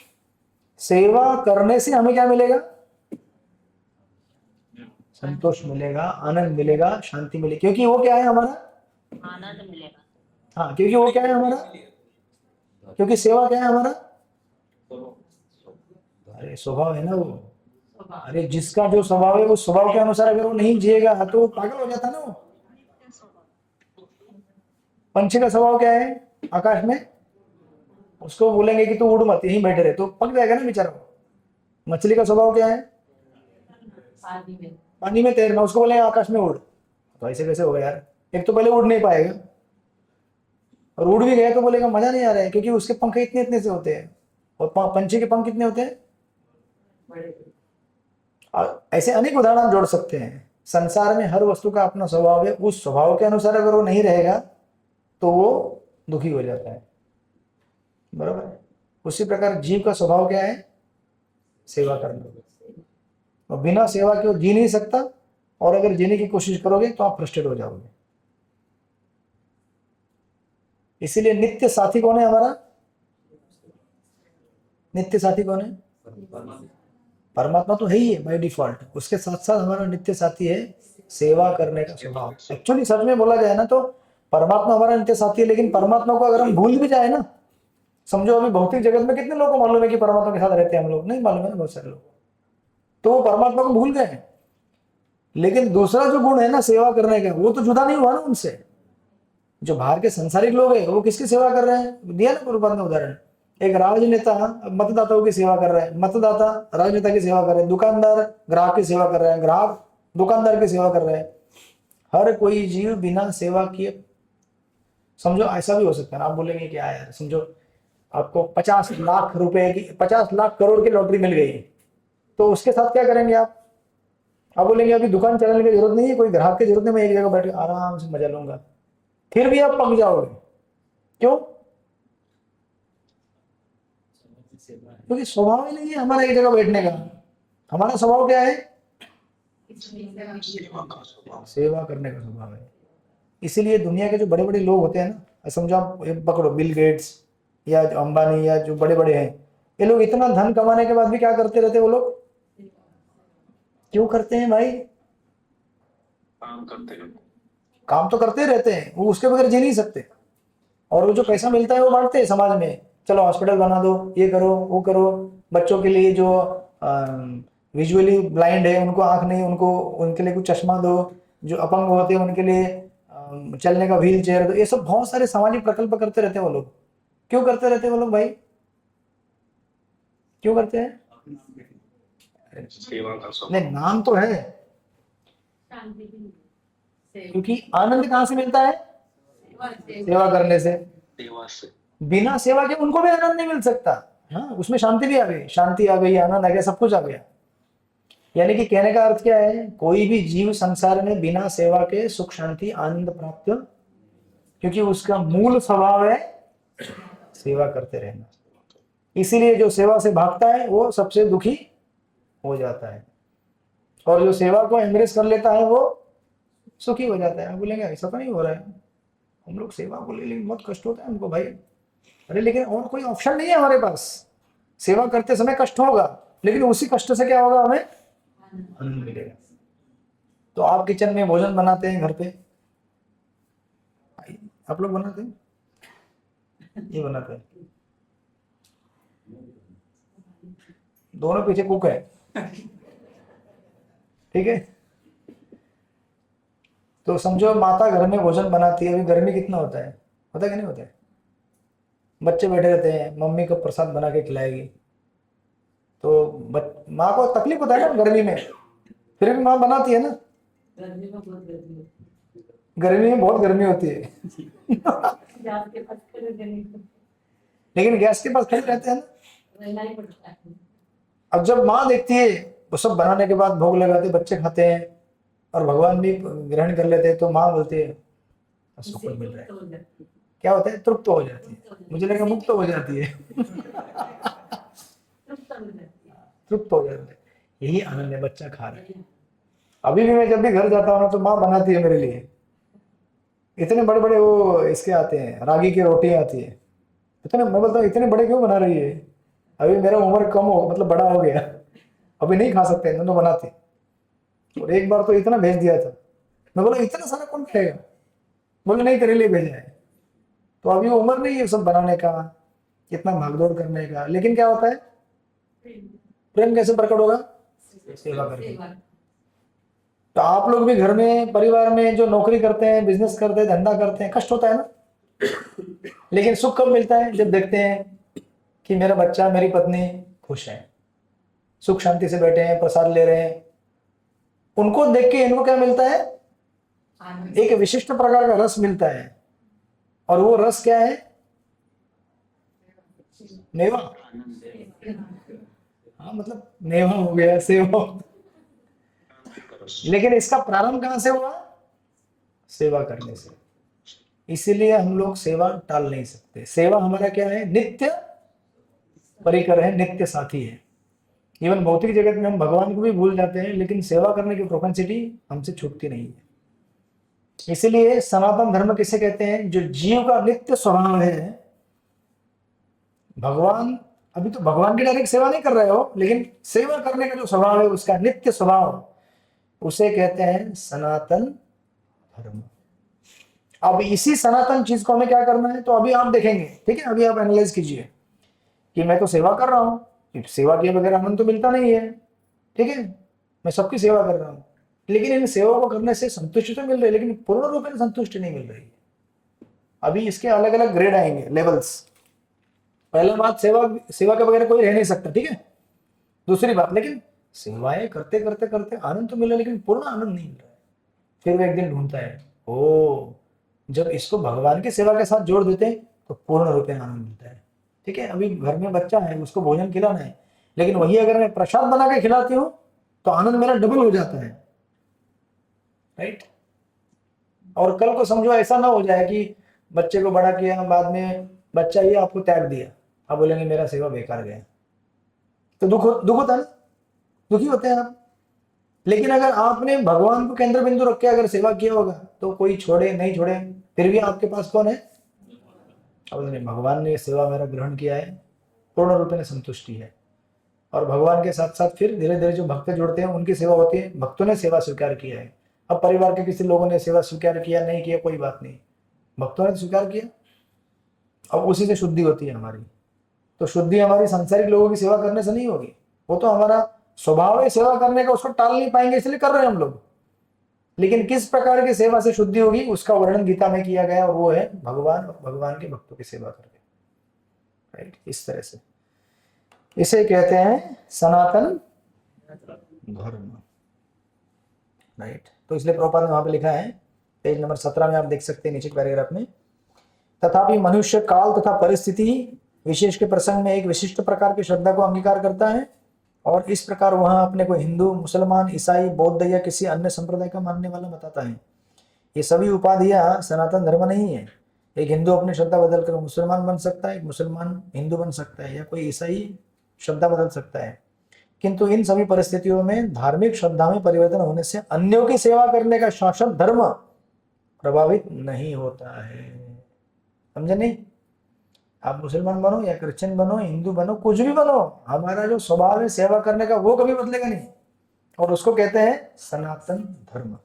सेवा करने से हमें क्या मिलेगा? संतोष मिलेगा, आनंद मिलेगा, शांति मिलेगी। क्योंकि वो क्या है हमारा? आनंद मिलेगा। हाँ, क्योंकि वो क्या है हमारा? क्योंकि सेवा क्या है हमारा? अरे स्वभाव है ना वो। अरे जिसका जो स्वभाव है, वो स्वभाव के अनुसार अगर वो नहीं जिएगा तो वो पागल हो जाता ना वो। पंछी का स्वभाव क्या है आकाश में? उसको बोलेंगे कि तू उड़ मत, यहीं बैठे रहे, तो पक जाएगा ना बेचारा। मछली का स्वभाव क्या है? पानी में तैरना। उसको बोलेंगे आकाश में उड़, तो ऐसे कैसे होगा यार? एक तो पहले उड़ नहीं पाएगा, और उड़ भी गया तो बोलेगा मजा नहीं आ रहा है, क्योंकि उसके पंख इतने इतने से होते हैं, और पंछी के पंख कितने होते हैं? और ऐसे अनेक उदाहरण हम जोड़ सकते हैं। संसार में हर वस्तु का अपना स्वभाव है, उस स्वभाव के अनुसार अगर वो नहीं रहेगा तो वो दुखी हो जाता है, बराबर है। उसी प्रकार जीव का स्वभाव क्या है? सेवा करना, और बिना सेवा के वो जी नहीं सकता, और अगर जीने की कोशिश करोगे तो आप फ्रस्ट्रेट हो जाओगे। इसीलिए नित्य साथी कौन है हमारा? नित्य साथी कौन है? परमात्मा तो है ही है बाय डिफॉल्ट। उसके साथ साथ हमारा नित्य साथी है सेवा करने का स्वभाव। एक्चुअली सच में बोला जाए ना तो परमात्मा हमारा नित्य साथी है, लेकिन परमात्मा को अगर हम भूल भी जाए ना, समझो अभी भौतिक जगत में कितने लोगों को मालूम है कि परमात्मा के साथ रहते हैं, हम लोग नहीं मालूम है ना, बहुत सारे लोग तो वो परमात्मा को भूल गए। लेकिन दूसरा जो गुण है ना सेवा करने का, वो तो जुदा नहीं हुआ ना उनसे। जो बाहर के संसारिक लोग हैं वो किसकी सेवा कर रहे हैं? दिया ना प्रभुपाद ने उदाहरण। एक राजनेता मतदाताओं की सेवा कर रहा है, मतदाता राजनेता की सेवा कर रहे हैं, दुकानदार ग्राहक की सेवा कर रहे हैं, ग्राहक दुकानदार की सेवा कर रहे हैं। हर कोई जीव बिना सेवा किए, समझो ऐसा भी हो सकता है ना, आप बोलेंगे क्या यार, समझो आपको 50 लाख रुपए की, 50 लाख करोड़ की लॉटरी मिल गई, तो उसके साथ क्या करेंगे आप? आप बोलेंगे अभी दुकान चलाने की जरूरत नहीं है, कोई ग्राहक की जरूरत नहीं, मैं एक जगह बैठ के आराम से मजा लूंगा। फिर भी आप पक जाओगे। क्यों? क्योंकि स्वभाव ही नहीं है हमारा एक जगह बैठने का। हमारा स्वभाव क्या है? सेवा करने का स्वभाव है। इसीलिए दुनिया के जो बड़े बड़े लोग होते हैं ना, समझो आप पकड़ो बिल गेट्स या अंबानी या जो बड़े बड़े हैं, ये लोग इतना धन कमाने के बाद भी क्या करते रहते हैं वो लोग? क्यों करते हैं भाई? काम करते हैं। काम तो करते रहते हैं, वो उसके बगैर जी नहीं सकते। और वो जो पैसा मिलता है वो बांटते हैं समाज में, चलो हॉस्पिटल बना दो, ये करो वो करो, बच्चों के लिए जो विजुअली ब्लाइंड है उनको आंख नहीं, उनको उनके लिए कुछ चश्मा दो, जो अपंग होते हैं उनके लिए चलने का व्हील चेयर दो। ये सब बहुत सारे सामाजिक प्रकल्प करते रहते हैं वो लोग। क्यों करते रहते हैं वो लोग भाई? क्यों करते हैं? सेवा का स्वभाव। नहीं, नाम तो है, क्योंकि आनंद कहाँ से मिलता है? सेवा करने से। सेवा से बिना सेवा के उनको भी आनंद नहीं मिल सकता। हाँ, उसमें शांति भी आ गई, शांति आ गई, आनंद आ गया, सब कुछ आ गया। यानी कि कहने का अर्थ क्या है? कोई भी जीव संसार में बिना सेवा के सुख शांति आनंद प्राप्त, क्योंकि उसका मूल स्वभाव है सेवा करते रहना। इसीलिए जो सेवा से भागता है वो सबसे दुखी हो जाता है। और जो सेवा को एम्ब्रेस कर लेता है वो सुखी हो जाता है। आप बोलेंगे ऐसा तो नहीं हो रहा है, हम लोग सेवा को ले लेकिन बहुत कष्ट होता है हमको भाई। अरे लेकिन और कोई ऑप्शन नहीं है हमारे पास। सेवा करते समय कष्ट होगा, लेकिन उसी कष्ट से क्या होगा, हमें आनंद मिलेगा। तो आप किचन में भोजन बनाते हैं घर पे, आप लोग बनाते हैं, ये बनाते हैं, दोनों पीछे कुक है, ठीक है। तो समझो माता घर में भोजन बनाती है, अभी गर्मी कितना होता है कि नहीं होता है। बच्चे बैठे रहते हैं, मम्मी को प्रसाद बना के खिलाएगी, तो माँ को तकलीफ होता है ना गर्मी में, फिर भी माँ बनाती है ना। गर्मी में बहुत गर्मी होती है लेकिन गैस के पास खड़े रहते हैं ना। अब जब माँ देखती है वो सब बनाने के बाद भोग लगाते, बच्चे खाते हैं और भगवान भी ग्रहण कर लेते हैं, तो माँ बोलती है सुकून मिल रहा है। क्या होता है, तृप्त हो जाती है। मुझे लगा मुक्त हो जाती है तृप्त हो जाती है। यही आनंद है, बच्चा खा रहा है। अभी भी मैं जब भी घर जाता हूँ ना तो माँ बनाती है मेरे लिए, इतने बड़े बड़े वो इसके आते हैं, रागी की रोटियां आती है। इतने, मैं बोलता हूँ इतने बड़े क्यों बना रही है, अभी मेरा उम्र कम हो, मतलब बड़ा हो गया, अभी नहीं खा सकते, दोनों बनाते। और एक बार तो इतना भेज दिया था, मैं बोला इतना सारा कौन खाएगा, बोले नहीं तेरे लिए भेजा है। तो अभी उम्र नहीं है सब बनाने का, इतना भागदौड़ करने का। लेकिन क्या होता है, प्रेम कैसे प्रकट होगा, सेवा करके। तो आप लोग भी घर में, परिवार में जो नौकरी करते हैं, बिजनेस करते हैं, धंधा करते हैं, कष्ट होता है ना, लेकिन सुख कब मिलता है, जब देखते हैं कि मेरा बच्चा, मेरी पत्नी खुश है, सुख शांति से बैठे हैं, प्रसाद ले रहे हैं। उनको देख के इनको क्या मिलता है, एक विशिष्ट प्रकार का रस मिलता है। और वो रस क्या है, मेवा। हाँ मतलब मेवा हो गया, सेवा। लेकिन इसका प्रारंभ कहां से हुआ, सेवा करने से। इसीलिए हम लोग सेवा टाल नहीं सकते। सेवा हमारा क्या है, नित्य परिकर है, नित्य साथी है। इवन भौतिक जगत में हम भगवान को भी भूल जाते हैं, लेकिन सेवा करने की प्रोपेंसिटी हमसे छूटती नहीं है। इसीलिए सनातन धर्म किसे कहते हैं, जो जीव का नित्य स्वभाव है। भगवान, अभी तो भगवान की डायरेक्ट सेवा नहीं कर रहे हो, लेकिन सेवा करने का जो स्वभाव है, उसका नित्य स्वभाव, उसे कहते हैं सनातन धर्म। अब इसी सनातन चीज को हमें क्या करना है, तो अभी आप देखेंगे, ठीक है। अभी आप एनालाइज कीजिए कि मैं तो सेवा कर रहा हूं, सेवा किए बगैर आनंद तो मिलता नहीं है, ठीक है। मैं सबकी सेवा कर रहा हूं, लेकिन इन सेवा को करने से संतुष्टि तो मिल रही है, लेकिन पूर्ण रूप में संतुष्टि नहीं मिल रही है। अभी इसके अलग अलग ग्रेड आएंगे, लेवल्स। पहला बात, सेवा के बगैर कोई रह नहीं सकता, ठीक है। दूसरी बात, लेकिन सेवाएं करते करते करते आनंद तो मिल रहा है, लेकिन पूर्ण आनंद नहीं मिल रहा है। फिर वो एक दिन ढूंढता है, ओ जब इसको भगवान की सेवा के साथ जोड़ देते हैं तो पूर्ण रूप में आनंद मिलता है, ठीक है। अभी घर में बच्चा है, उसको भोजन खिलाना है, लेकिन वही अगर मैं प्रसाद बना के खिलाती हूँ तो आनंद मेरा डबल हो जाता है, राइट। और कल को समझो ऐसा ना हो जाए कि बच्चे को बड़ा किया, बाद में बच्चा ये आपको त्याग दिया, आप बोलेंगे मेरा सेवा बेकार गया, तो दुख होता है ना, दुखी होते हैं आप। लेकिन अगर आपने भगवान को केंद्र बिंदु रख के अगर सेवा किया होगा, तो कोई छोड़े नहीं छोड़े, फिर भी आपके पास कौन है, अब भगवान ने सेवा मेरा ग्रहण किया है, पूर्ण रूप में संतुष्टि है। और भगवान के साथ साथ फिर धीरे धीरे जो भक्त जुड़ते हैं, उनकी सेवा होती है, भक्तों ने सेवा स्वीकार किया है। अब परिवार के किसी लोगों ने सेवा स्वीकार किया, नहीं किया, कोई बात नहीं, भक्तों ने स्वीकार किया, अब उसी से शुद्धि होती है हमारी। तो शुद्धि हमारी सांसारिक लोगों की सेवा करने से नहीं होगी, वो तो हमारा स्वभाव है सेवा करने का, उसको टाल नहीं पाएंगे, इसलिए कर रहे हैं हम लोग। लेकिन किस प्रकार की सेवा से शुद्धि होगी, उसका वर्णन गीता में किया गया, और वो है भगवान और भगवान के भक्तों की सेवा करके, राइट। इस तरह से इसे कहते हैं सनातन धर्म, राइट। तो इसलिए प्रभुपाद ने वहां पे लिखा है, पेज नंबर 17 में आप देख सकते हैं, नीचे पैराग्राफ में, तथापि मनुष्य काल तथा परिस्थिति विशेष के प्रसंग में एक विशिष्ट प्रकार की श्रद्धा को अंगीकार करता है, और इस प्रकार वह अपने को हिंदू, मुसलमान, ईसाई, बौद्ध या किसी अन्य संप्रदाय का मानने वाला बताता है। ये सभी उपाधियां सनातन धर्म नहीं है। एक हिंदू अपनी श्रद्धा बदलकर मुसलमान बन सकता है, एक मुसलमान हिंदू बन सकता है, या कोई ईसाई श्रद्धा बदल सकता है। किंतु इन सभी परिस्थितियों में धार्मिक श्रद्धा में परिवर्तन होने से अन्यों की सेवा करने का शाश्वत धर्म प्रभावित नहीं होता है। समझे नहीं? आप मुसलमान बनो या क्रिश्चियन बनो, हिंदू बनो, कुछ भी बनो, हमारा जो स्वभाव है सेवा करने का वो कभी बदलेगा नहीं, और उसको कहते हैं सनातन धर्म।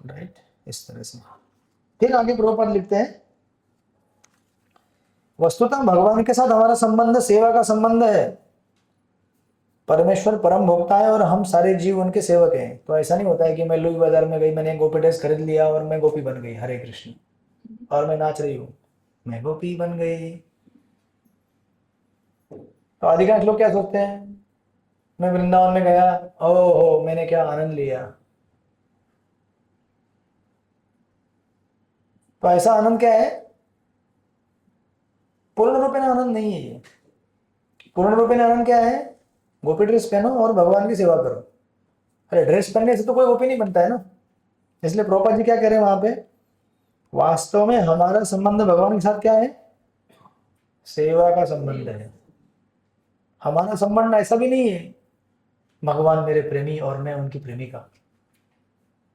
राइट, इस तरह से। फिर आगे प्रभुपाद लिखते हैं, वस्तुतः भगवान के साथ हमारा संबंध सेवा का संबंध है। परमेश्वर परम भोक्ता है और हम सारे जीव उनके सेवक हैं। तो ऐसा नहीं होता है कि मैं लुई बाजार में गई, मैंने गोपी ड्रेस खरीद लिया और मैं गोपी बन गई, हरे कृष्ण, और मैं नाच रही हूं, मैं गोपी बन गई। तो अधिकांश लोग क्या सोचते हैं, मैं वृंदावन में गया, ओहो मैंने क्या आनंद लिया। तो ऐसा आनंद क्या है? पूर्ण रूपेण आनंद नहीं है ये। पूर्ण रूपेण आनंद क्या है? गोपी ड्रेस पहनो और भगवान की सेवा करो। अरे ड्रेस पहनने से तो कोई गोपी नहीं बनता है ना। इसलिए प्रभुपाद जी क्या कह रहे हैं वहां पे, वास्तव में हमारा संबंध भगवान के साथ क्या है? सेवा का संबंध है। हमारा संबंध ऐसा भी नहीं है भगवान मेरे प्रेमी और मैं उनकी प्रेमिका,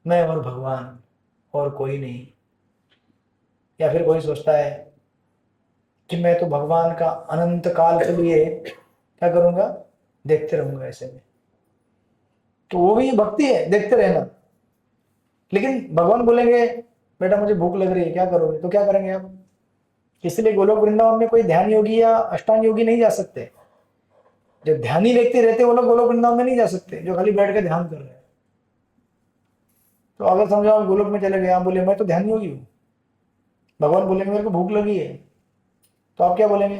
मैं और भगवान और कोई नहीं। या फिर कोई सोचता है कि मैं तो भगवान का अनंत काल के लिए क्या करूंगा, देखते रहूंगा ऐसे में। तो वो भी भक्ति है, देखते रहना। लेकिन भगवान बोलेंगे बेटा मुझे भूख लग रही है, क्या करोगे? तो क्या करेंगे आप? इसलिए गोलोक वृंदावन में कोई ध्यान योगी या अष्टांग योगी नहीं जा सकते। जो ध्यानी व्यक्ति रहते वो लोग गोलोक वृंदावन में नहीं जा सकते, जो खाली बैठ के ध्यान कर रहे हैं। तो अगर समझो आप गोलोक में चले गए, आप बोले मैं तो ध्यान योगी हूँ, भगवान बोलेंगे मेरे को भूख लगी है, तो आप क्या बोलेंगे?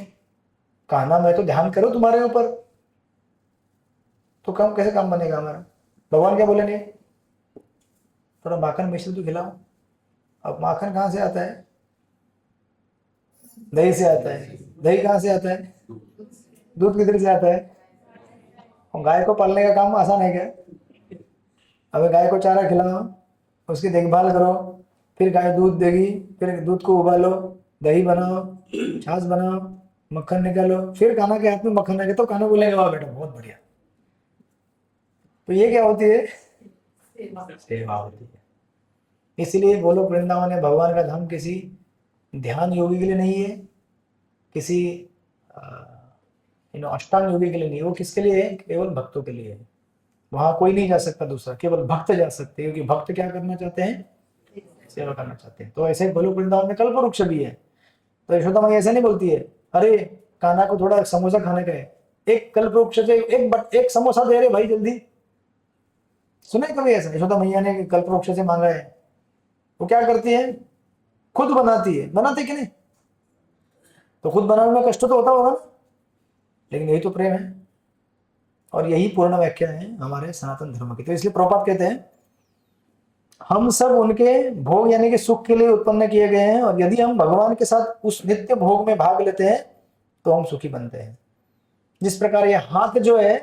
कहना मैं तो ध्यान करो तुम्हारे ऊपर, तो काम कैसे काम बनेगा हमारा? भगवान क्या बोलेंगे? थोड़ा माखन मिश्र तो खिलाओ। अब माखन कहाँ से आता है? दही से आता है। दही कहाँ से आता है? दूध किधर से आता है? और गाय को पालने का काम आसान है क्या? अब गाय को चारा खिलाओ, उसकी देखभाल करो, फिर गाय दूध देगी, फिर दूध को उबालो, दही बनाओ, छाछ बनाओ, मक्खन निकालो, फिर कान्हा के हाथ में मक्खन लगे तो कान्हा बोलेंगे वाह बेटा बहुत बढ़िया। तो ये क्या होती है? सेवा होती है। इसलिए गोलोक वृंदावन है भगवान का धाम किसी ध्यान योगी के लिए नहीं है, किसी अष्टांग योगी के लिए नहीं, वो किसके लिए है? केवल भक्तों के लिए है। वहां कोई नहीं जा सकता दूसरा, केवल भक्त जा सकते हैं, क्योंकि भक्त क्या करना चाहते हैं? सेवा करना चाहते हैं। तो ऐसे गोलोक वृंदावन में कल्प वृक्ष भी है। तो यशोदा माई ऐसा नहीं बोलती है अरे कान्हा को थोड़ा समोसा खाने का है, एक कल्प वृक्ष से एक समोसा दे रहे भाई जल्दी। सुने कभी ऐसा? यशोदा मैया ने कल्प वृक्ष से मांगा है, वो क्या करती है? खुद बनाती है। बनाती कि नहीं? तो खुद बनाने में कष्ट तो होता होगा ना, लेकिन यही तो प्रेम है और यही पूर्ण व्याख्या है हमारे सनातन धर्म की। तो इसलिए प्रभुपाद कहते हैं हम सब उनके भोग यानी कि सुख के लिए उत्पन्न किए गए हैं, और यदि हम भगवान के साथ उस नित्य भोग में भाग लेते हैं तो हम सुखी बनते हैं। जिस प्रकार ये हाथ जो है,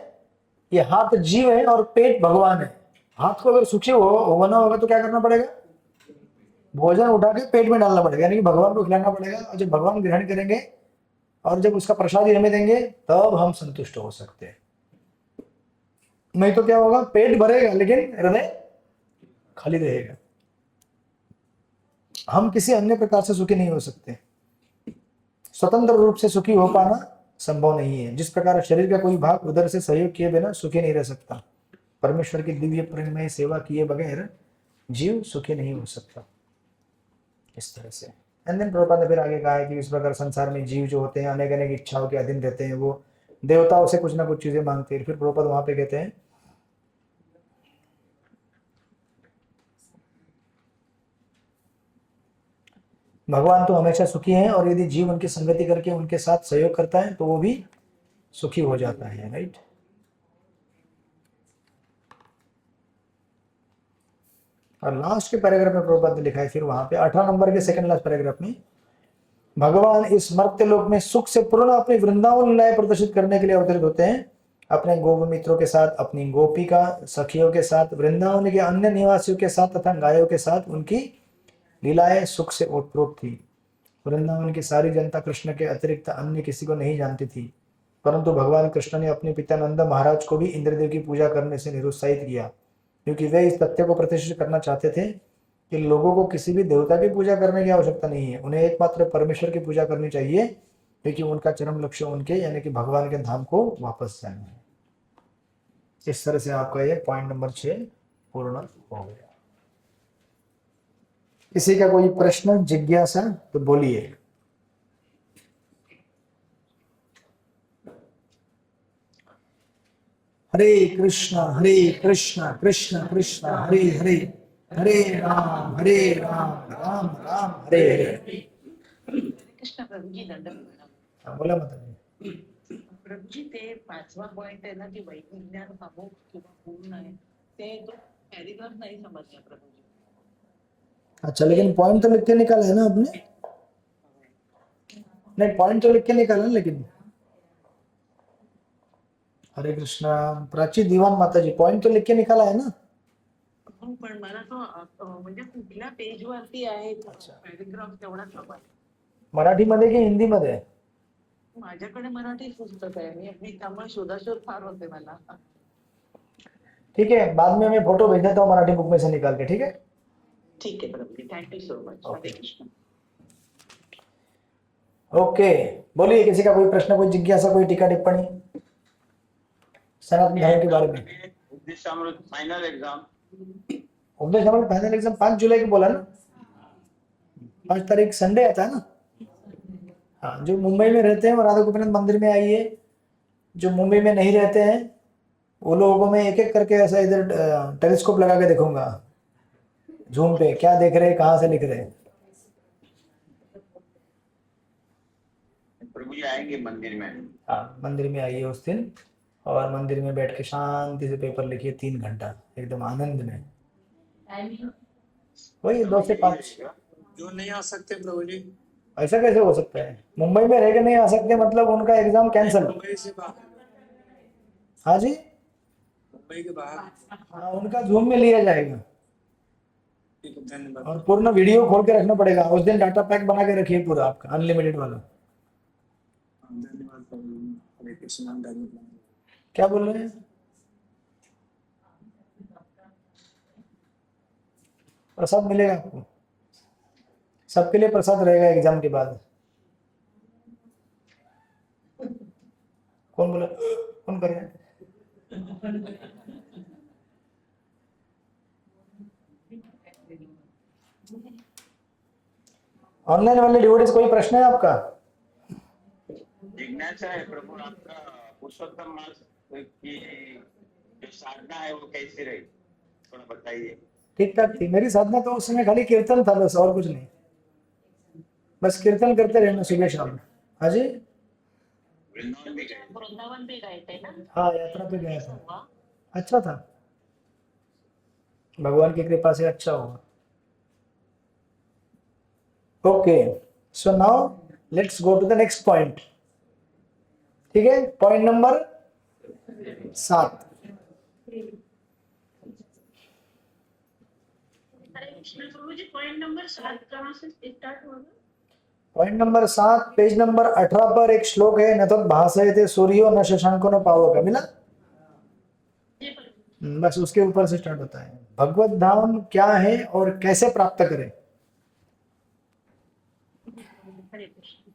ये हाथ जीव है और पेट भगवान है। हाथ को अगर सुखी होना होगा तो क्या करना पड़ेगा? भोजन उठा के पेट में डालना पड़ेगा, यानी कि भगवान को खिलाना पड़ेगा। और जब भगवान ग्रहण करेंगे और जब उसका प्रसाद हमें देंगे तब हम संतुष्ट हो सकते हैं। नहीं तो क्या होगा? पेट भरेगा लेकिन हृदय खाली रहेगा। हम किसी अन्य प्रकार से सुखी नहीं हो सकते। स्वतंत्र रूप से सुखी हो पाना संभव नहीं है। जिस प्रकार शरीर का कोई भाग उधर से सहयोग किए बिना सुखी नहीं रह सकता, परमेश्वर की दिव्य प्रेममय सेवा किए बगैर जीव सुखी नहीं हो सकता। इस तरह से एंड देन प्रभुपाद ने फिर आगे कहा है कि इस प्रकार संसार में जीव जो होते हैं अनेक अनेक इच्छाओं के अधीन रहते हैं, वो देवताओं से कुछ ना कुछ चीजें मांगते हैं। फिर प्रभुपाद वहां पे कहते हैं भगवान तो हमेशा सुखी हैं, और यदि जीव उनकी संगति करके उनके साथ सहयोग करता है तो वो भी सुखी हो जाता है। राइट। और लास्ट के पैराग्राफ में प्रभुपाद ने लिखा है फिर वहां पे 18 नंबर के सेकंड लास्ट पैराग्राफ में, भगवान इस मर्त्य लोक में सुख से पूर्ण अपनी वृंदावन लीलाएं प्रदर्शित करने के लिए अवतरित होते हैं। अपने गोप मित्रों के साथ, अपनी गोपिका सखियों के साथ, वृंदावन के अन्य निवासियों के साथ तथा गायों के साथ उनकी लीलाएं सुख से ओतप्रोत थी। वृंदावन की सारी जनता कृष्ण के अतिरिक्त अन्य किसी को नहीं जानती थी। परंतु भगवान कृष्ण ने अपने पिता नंद महाराज को भी इंद्रदेव की पूजा करने से निरुत्साहित किया, क्योंकि वे इस तथ्य को प्रतिष्ठित करना चाहते थे कि लोगों को किसी भी देवता की पूजा करने की आवश्यकता नहीं है, उन्हें एकमात्र परमेश्वर की पूजा करनी चाहिए, क्योंकि उनका चरम लक्ष्य उनके यानी कि भगवान के धाम को वापस जाना है। इस तरह से आपका ये पॉइंट नंबर 6 पूर्ण हो गया। किसी का कोई प्रश्न जिज्ञासा तो बोलिए। हरे कृष्णा कृष्ण कृष्ण हरे हरे, हरे राम राम राम हरे हरे। कृष्ण प्रभू जी दंडवत प्रणाम. हाँ, बोला मतलब प्रभू जी ते 5वा पॉइंट आहे ना की वैज्ञान अमुक किंवा पूर्ण आहे ते तो पॅरेग्राफ नाही समजला प्रभू जी. अच्छा, लेकिन पॉइंट तो लिख के निकाला है ना आपने? नहीं, पॉइंट तो लिख के निकाला ना, लेकिन हरे कृष्णा प्राची दीवान माता जी, पॉइंट तो लिख के निकाला है ना? हो, पण मला तो म्हणजे कुठल्या पेज वरती आहे अच्छा. पॅरेग्राफ तेवढा समजला. मराठीमध्ये की हिंदीमध्ये? माझ्याकडे मराठी पुस्तक आहे, मी त्यामुळे शोधाशोध फार होते मला. ठीक है, बाद में मैं फोटो भेज देता हूँ मराठी बुक में से निकाल के, ठीक है? ठीक आहे प्रभू जी, थँक्यू सो मच. हरे कृष्ण. ओके, बोलिए किसी का कोई प्रश्न, कोई जिज्ञासा, कोई टीका टिप्पणी सनातन धर्म के बारे में? उपदेशामृत फाइनल एग्जाम उपदेश अमृत फाइनल एग्जाम 5 जुलाई को बोला ना? 5 तारीख संडे आता है ना? हाँ, जो मुंबई में रहते हैं वो राधा गोपीनाथ मंदिर में आइए, जो मुंबई में नहीं रहते हैं वो लोगों को मैं एक एक करके ऐसा इधर टेलीस्कोप लगा के देखूंगा, जूम पे क्या देख रहे हैं, कहाँ से लिख रहे हैं। प्रभु जी आएंगे मंदिर में। हाँ, मंदिर में आइए उस दिन, और मंदिर में बैठ के शांति से पेपर लिखिए 3 घंटा एकदम आनंद में। वही 2 से 5। जो नहीं आ सकते प्रभु जी, ऐसा कैसे हो सकता है? मुंबई में रह के नहीं आ सकते मतलब उनका एग्जाम कैंसिल? मुंबई से बाहर, हाँ जी, मुंबई के बाहर. हाँ, उनका जूम में लिया जाएगा ठीक है, धन्यवाद. और पूर्ण वीडियो खोल के रखना पड़ेगा उस दिन, डाटा पैक बना के रखिए पूरा आपका अनलिमिटेड वाला। धन्यवाद प्रभु जी. हरे कृष्ण. धन्यवाद. क्या बोल रहे हैं? प्रसाद मिलेगा आपको, सबके लिए प्रसाद रहेगा एग्जाम के बाद। कौन बोला? कौन कर रहे हैं? ऑनलाइन वाले डिवोटीज कोई प्रश्न है आपका? जिज्ञासा है प्रभु, आपका पुरुषोत्तम मास की जो साधना है वो कैसी रही, थोड़ा बताइए। ठीक ठाक थी मेरी साधना, तो उस समय खाली कीर्तन था बस, और कुछ नहीं, बस कीर्तन करते रहना सुबह शाम। हाँ जी, वृंदावन भी गए। वृंदावन भी गए थे ना? हाँ यात्रा पे गया था, अच्छा था, भगवान की कृपा से अच्छा हुआ। Okay, so now let's go to the next point. ठीक है, पॉइंट नंबर 7। हरे कृष्ण प्रभु जी, पॉइंट नंबर 7 कहाँ से स्टार्ट होगा? पॉइंट नंबर 7 पेज नंबर 18 पर एक श्लोक है, न तत् भासयते सूर्यो न शशांको न पावक, मिला? जी प्रभु. बस उसके ऊपर से स्टार्ट होता है। भगवत धाम क्या है और कैसे प्राप्त करें? हरे कृष्ण.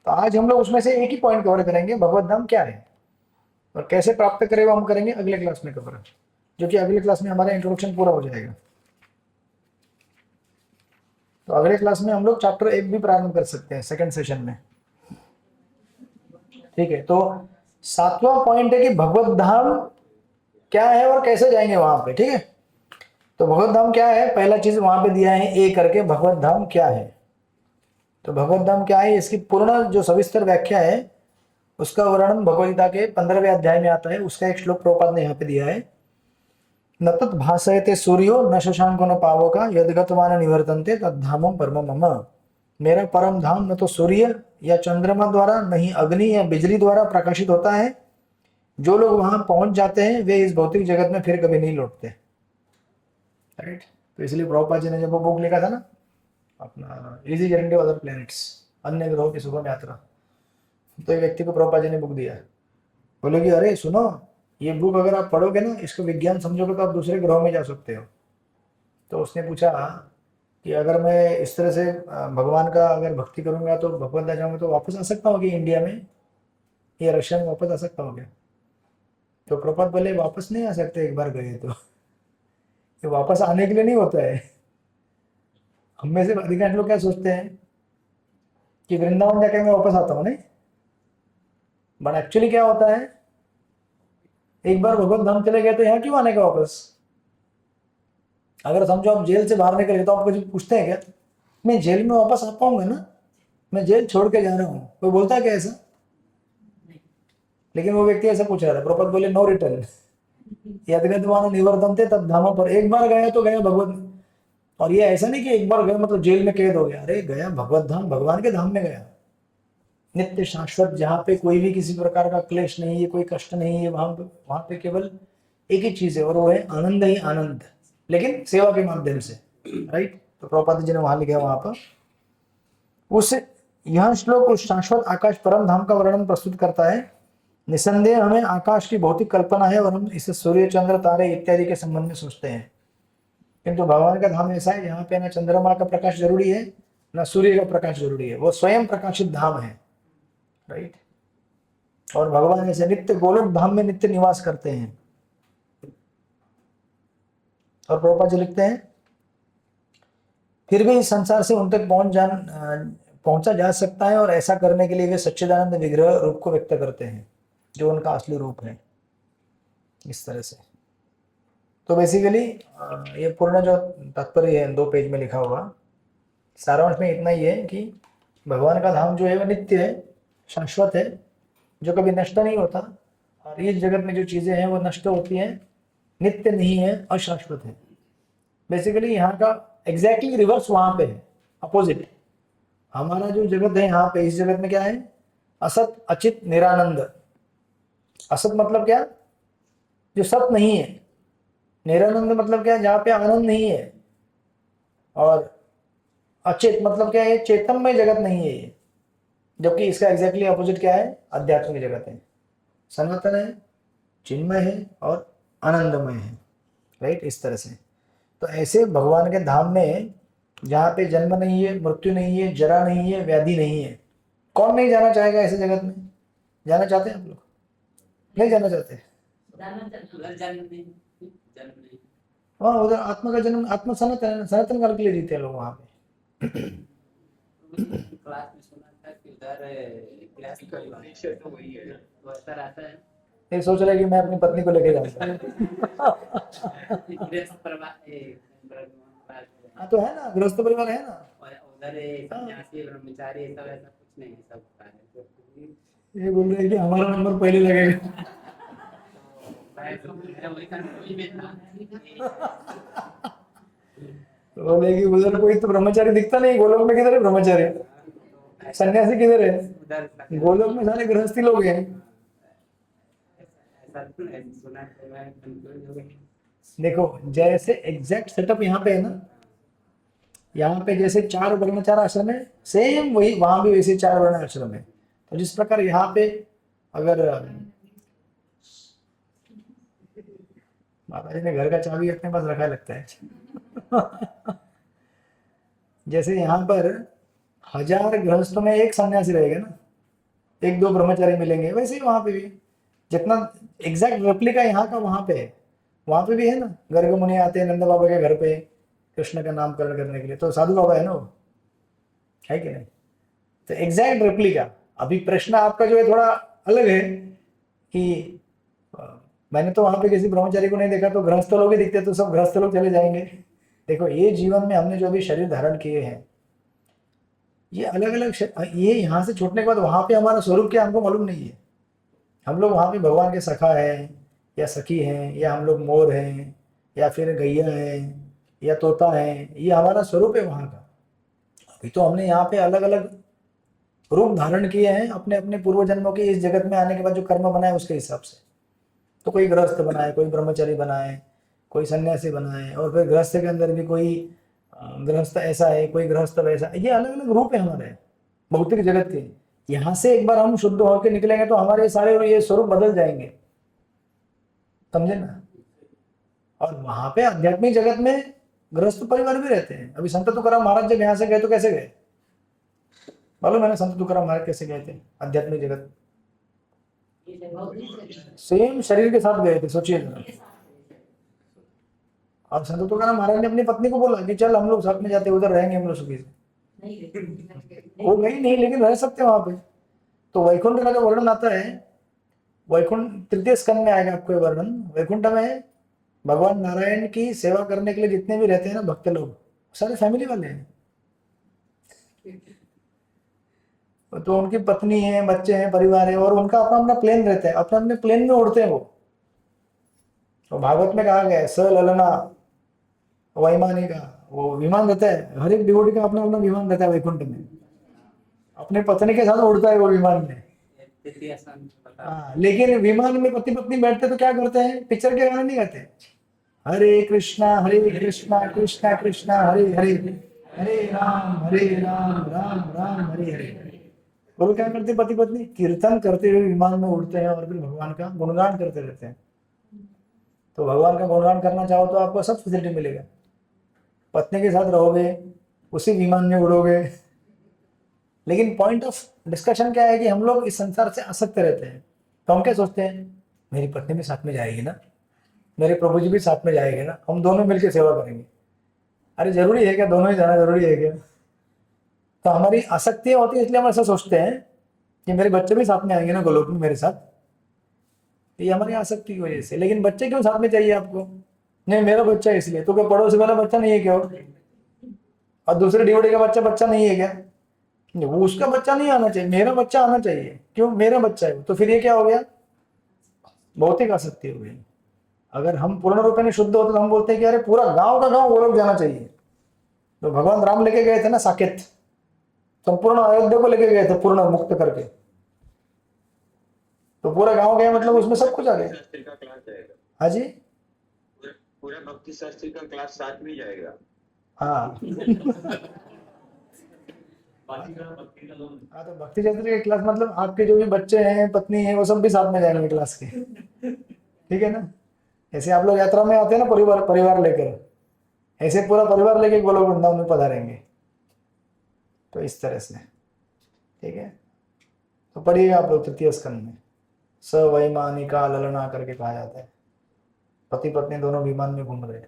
तो आज हम लोग उसमें से एक ही पॉइंट कवर करेंगे, भगवत धाम क्या है और कैसे प्राप्त करें वो हम करेंगे अगले क्लास में कवर, जो कि अगले क्लास में हमारा इंट्रोडक्शन पूरा हो जाएगा। तो अगले क्लास में हम लोग चैप्टर 1 भी प्रारंभ कर सकते हैं सेकंड सेशन में। ठीक है, तो 7वां पॉइंट है कि भगवत धाम क्या है और कैसे जाएंगे वहां पे। ठीक है, तो भगवत धाम क्या है, पहला चीज वहां पे दिया है ए करके, भगवत धाम क्या है। तो भगवत धाम क्या है, इसकी पूर्ण जो सविस्तर व्याख्या है उसका वर्णन भगवद्गीता के 15वें अध्याय में आता है। उसका एक श्लोक प्रभुपाद ने यहाँ पे दिया है, न तत् भासयते सूर्यो न शशांको न पावका यद्गतवान निवर्तन्ते तद्धामं परमं मम। मेरा परम धाम न तो सूर्य या चंद्रमा द्वारा, न ही अग्नि या बिजली द्वारा प्रकाशित होता है। जो लोग वहां पहुंच जाते हैं वे इस भौतिक जगत में फिर कभी नहीं लौटते। राइट, तो इसलिए प्रभुपाद जी ने जब वो बुक लिखा था ना अपना easy journey to other planets, अन्य ग्रहों की सुगम यात्रा, तो एक व्यक्ति को प्रभुपाद जी ने बुक दिया, बोले कि अरे सुनो, ये बुक अगर आप पढ़ोगे ना, इसको विज्ञान समझोगे तो आप दूसरे ग्रहों में जा सकते हो। तो उसने पूछा कि अगर मैं इस तरह से भगवान का अगर भक्ति करूंगा तो भगवत जाऊंगा तो वापस आ सकता हूँ कि इंडिया में या रशिया में वापस आ सकता हूँ क्या? तो प्रभुपाद बोले वापस नहीं आ सकते, एक बार गए तो ये वापस आने के लिए नहीं होता है। हम में से अधिकांश लोग क्या सोचते हैं कि वृंदावन जाके मैं वापस आता हूँ, नहीं, बट एक्चुअली क्या होता है, एक बार भगवत धाम चले गए तो यहाँ क्यों आने का वापस? अगर समझो आप जेल से बाहर निकले तो आपको कुछ पूछते हैं क्या, मैं जेल में वापस आ पाऊंगा ना, मैं जेल छोड़ के जा रहा हूँ, कोई बोलता है क्या ऐसा? लेकिन वो व्यक्ति ऐसा पूछ रहा था, प्रभुपाद बोले नो रिटर्न, यद्गतवान निवर्तन्ते तद धाम पर, एक बार गया तो गया भगवत। और ये ऐसा नहीं कि एक बार गया मतलब जेल में कैद हो गया, अरे गया भगवत धाम, भगवान के धाम में गया, नित्य शाश्वत, जहाँ पे कोई भी किसी प्रकार का क्लेश नहीं है, कोई कष्ट नहीं है, वहां पे केवल एक ही चीज है और वो है आनंद ही आनंद, लेकिन सेवा के माध्यम से, राइट। तो प्रभुपाद जी ने वहां लिखा वहां पर उस यह श्लोक उस शाश्वत आकाश परम धाम का वर्णन प्रस्तुत करता है। निसंदेह हमें आकाश की भौतिक कल्पना है और हम इसे सूर्य चंद्र तारे इत्यादि के संबंध में सोचते हैं, किंतु भगवान का धाम ऐसा है जहाँ पे ना चंद्रमा का प्रकाश जरूरी है ना सूर्य का प्रकाश जरूरी है, वो स्वयं प्रकाशित धाम है, राइट। और भगवान ऐसे नित्य गोलोक धाम में नित्य निवास करते हैं। और प्रभुपाद जी लिखते हैं फिर भी इस संसार से उन तक पहुंचा जा सकता है और ऐसा करने के लिए वे सच्चिदानंद विग्रह रूप को व्यक्त करते हैं जो उनका असली रूप है, इस तरह से। तो बेसिकली ये पूर्ण जो तात्पर्य है 2 पेज में लिखा हुआ, सारांश में इतना ही है कि भगवान का धाम जो है वो नित्य है, शाश्वत है, जो कभी नष्ट नहीं होता, और इस जगत में जो चीजें हैं वो नष्ट होती हैं, नित्य नहीं है, अशाश्वत है। बेसिकली यहाँ का एग्जैक्टली रिवर्स वहां पे है, अपोजिट। हमारा जो जगत है यहाँ पे, इस जगत में क्या है, असत अचित निरानंद। असत मतलब क्या, जो सत नहीं है, निरानंद मतलब क्या, जहाँ पे आनंद नहीं है, और अचेत मतलब क्या है, चेतनमय जगत नहीं है ये, जबकि इसका एग्जैक्टली अपोजिट क्या है, आध्यात्मिक जगत है, सनातन है, चिन्मय है और आनंदमय है, राइट, इस तरह से। तो ऐसे भगवान के धाम में जहाँ पे जन्म नहीं है, मृत्यु नहीं है, जरा नहीं है, व्याधि नहीं है, कौन नहीं जाना चाहेगा ऐसे जगत में? जाना चाहते हैं आप लोग? नहीं जाना चाहते? हाँ, उधर आत्मा का जन्म, आत्मा सनातन, सनातन काल के लिए जीते हैं लोग वहाँ पे। क्लास में सुना था कि उधर क्लास का नेचर तो वही है, तो ऐसा रहता है। ये सोच रहा है कि मैं अपनी पत्नी को लेके जाऊंगा। हाँ तो है ना, गृहस्थ परिवार है ना, उधर सन्यासी ब्रह्मचारी सब ऐसा कुछ नहीं है, सब ये बोल रहे हैं कि हमारा नंबर पहले लगेगा। बोले कि उधर कोई तो ब्रह्मचारी दिखता नहीं, गोलोक में किधर है ब्रह्मचारी, सन्यासी किधर है? गोलोक में सारे गृहस्थी लोग हैं। देखो जैसे एग्जैक्ट सेटअप यहाँ पे है ना, यहाँ पे जैसे 4 ब्रह्मचारी आश्रम है, सेम वही वहां भी वैसे 4 वर्ण आश्रम है। तो जिस प्रकार यहाँ पे अगर माता जी ने घर का चाबी अपने पास रखा लगता है जैसे यहाँ पर 1000 गृहस्थों में 1 सन्यासी रहेगा ना, 1-2 ब्रह्मचारी मिलेंगे, वैसे ही वहां पे भी जितना एग्जैक्ट रेप्लिका यहाँ का वहां पे है, वहां पे भी है ना। गर्ग मुनि आते हैं नंद बाबा के घर पे कृष्ण का नामकरण करने के लिए, तो साधु बाबा है ना, वो है कि नहीं? तो एग्जैक्ट रेप्लिका। अभी प्रश्न आपका जो है थोड़ा अलग है कि मैंने तो वहां पे किसी ब्रह्मचारी को नहीं देखा, तो गृहस्थ लोग ही दिखते, तो सब गृहस्थ लोग चले जाएंगे। देखो ये जीवन में हमने जो भी शरीर धारण किए हैं, ये अलग अलग, ये यहाँ से छूटने के बाद वहां पे हमारा स्वरूप क्या हमको मालूम नहीं है। हम लोग वहां पे भगवान के सखा हैं या सखी हैं, या हम लोग मोर हैं, या फिर गैया हैं, या तोता है, ये हमारा स्वरूप है वहां का। अभी तो हमने यहाँ पे अलग अलग रूप धारण किए हैं अपने अपने पूर्व जन्मों के, इस जगत में आने के बाद जो कर्म बनाए उसके हिसाब से। तो कोई गृहस्थ बनाए, कोई ब्रह्मचारी बनाए, कोई सन्यासी बनाए, और फिर गृहस्थ के अंदर भी कोई गृहस्थ ऐसा है, कोई गृहस्थ वैसा, ये अलग अलग रूप है हमारे भौतिक जगत के। यहां से एक बार हम शुद्ध होकर निकलेंगे तो हमारे सारे ये स्वरूप बदल जाएंगे, समझे ना। और वहां पे आध्यात्मिक जगत में गृहस्थ परिवार भी रहते हैं। अभी संत तुकाराम महाराज जब यहाँ से गए तो कैसे गए मालूम है ना? संत तुकाराम महाराज कैसे गए थे आध्यात्मिक जगत? सेम शरीर के साथ गए थे, सोचिए जरा। और संत तुकाराम महाराज ने अपनी पत्नी को बोला कि चल हम लोग साथ में जाते, उधर रहेंगे हम लोग सुखी से। वो गई नहीं, लेकिन रह सकते वहां पे। तो वैकुंठ का जो वर्णन आता है, वैकुंठ तृतीय स्कंद में आएगा आपको ये वर्णन। वैकुंठ में भगवान नारायण की सेवा करने के लिए जितने भी रहते हैं ना भक्त लोग, सारे फैमिली वाले हैं। तो उनकी पत्नी है, बच्चे हैं, परिवार है, और उनका अपना अपना प्लेन रहता है, अपने अपने प्लेन में उड़ते हैं वो। तो भागवत में कहा गया है स ललना वैमानिका, वो विमान रहता है, हर एक डिवोटी का अपना अपना विमान रहता है वैकुंठ में, अपने पत्नी के साथ उड़ता है वो विमान में। तृतीय स्थान पता हाँ, लेकिन विमान में पति पत्नी बैठते तो क्या करते हैं? पिक्चर के गाने नहीं गाते, हरे कृष्णा कृष्णा कृष्णा हरे हरे, हरे राम राम राम हरे हरे। वो क्या करते पति पत्नी? कीर्तन करते हुए विमान में उड़ते हैं और फिर भगवान का गुणगान करते रहते हैं। तो भगवान का गुणगान करना चाहो तो आपको सब फैसिलिटी मिलेगा। पत्नी के साथ रहोगे, उसी विमान में उड़ोगे। लेकिन पॉइंट ऑफ डिस्कशन क्या है कि हम लोग इस संसार से आसक्त रहते हैं। तो हम क्या सोचते हैं, मेरी पत्नी भी साथ में जाएगी ना, मेरे प्रभु जी भी साथ में जाएंगे ना, हम दोनों मिलकर सेवा करेंगे। अरे जरूरी है क्या? दोनों ही जाना जरूरी है क्या? तो हमारी आसक्ति होती है, इसलिए हम ऐसा सोचते हैं कि मेरे बच्चे भी साथ में आएंगे ना गोलोक में मेरे साथ। ये हमारी आसक्ति की वजह से। लेकिन बच्चे क्यों साथ में चाहिए आपको? नहीं मेरा बच्चा है इसलिए। तो क्या पड़ोसी वाला बच्चा नहीं है क्या? और दूसरे डिवोटी का बच्चा नहीं है क्या? वो उसका बच्चा नहीं आना चाहिए, मेरा बच्चा आना चाहिए। क्यों? मेरा बच्चा है। तो फिर ये क्या हो गया? भौतिक आसक्ति हो गई। अगर हम पूर्ण रूप में शुद्ध होते तो हम बोलते हैं कि अरे पूरा गांव का गांव वो लोग जाना चाहिए। तो भगवान राम लेके गए थे ना साकेत, संपूर्ण अयोध्या को लेके गए थे पूर्ण मुक्त करके। तो पूरा गांव गया मतलब उसमें सब कुछ आ गया। शास्त्री का क्लास जाएगा, हाँ जी, पूरा भक्ति शास्त्री का क्लास साथ में जाएगा। हाँ हाँ। तो भक्ति शास्त्री के क्लास मतलब आपके जो भी बच्चे हैं, पत्नी है, वो सब भी साथ में जाएंगे क्लास के। ठीक है ना? ऐसे आप लोग यात्रा में आते हैं ना परिवार लेकर, ऐसे पूरा परिवार लेके गोलोक वृंदावन में पधारेंगे। तो इस तरह से, ठीक है। तो पढ़िएगा आप लोग तृतीय स्कंद में, स वैमानिका ललना करके कहा जाता है। पति पत्नी दोनों विमान में घूम रहे हैं।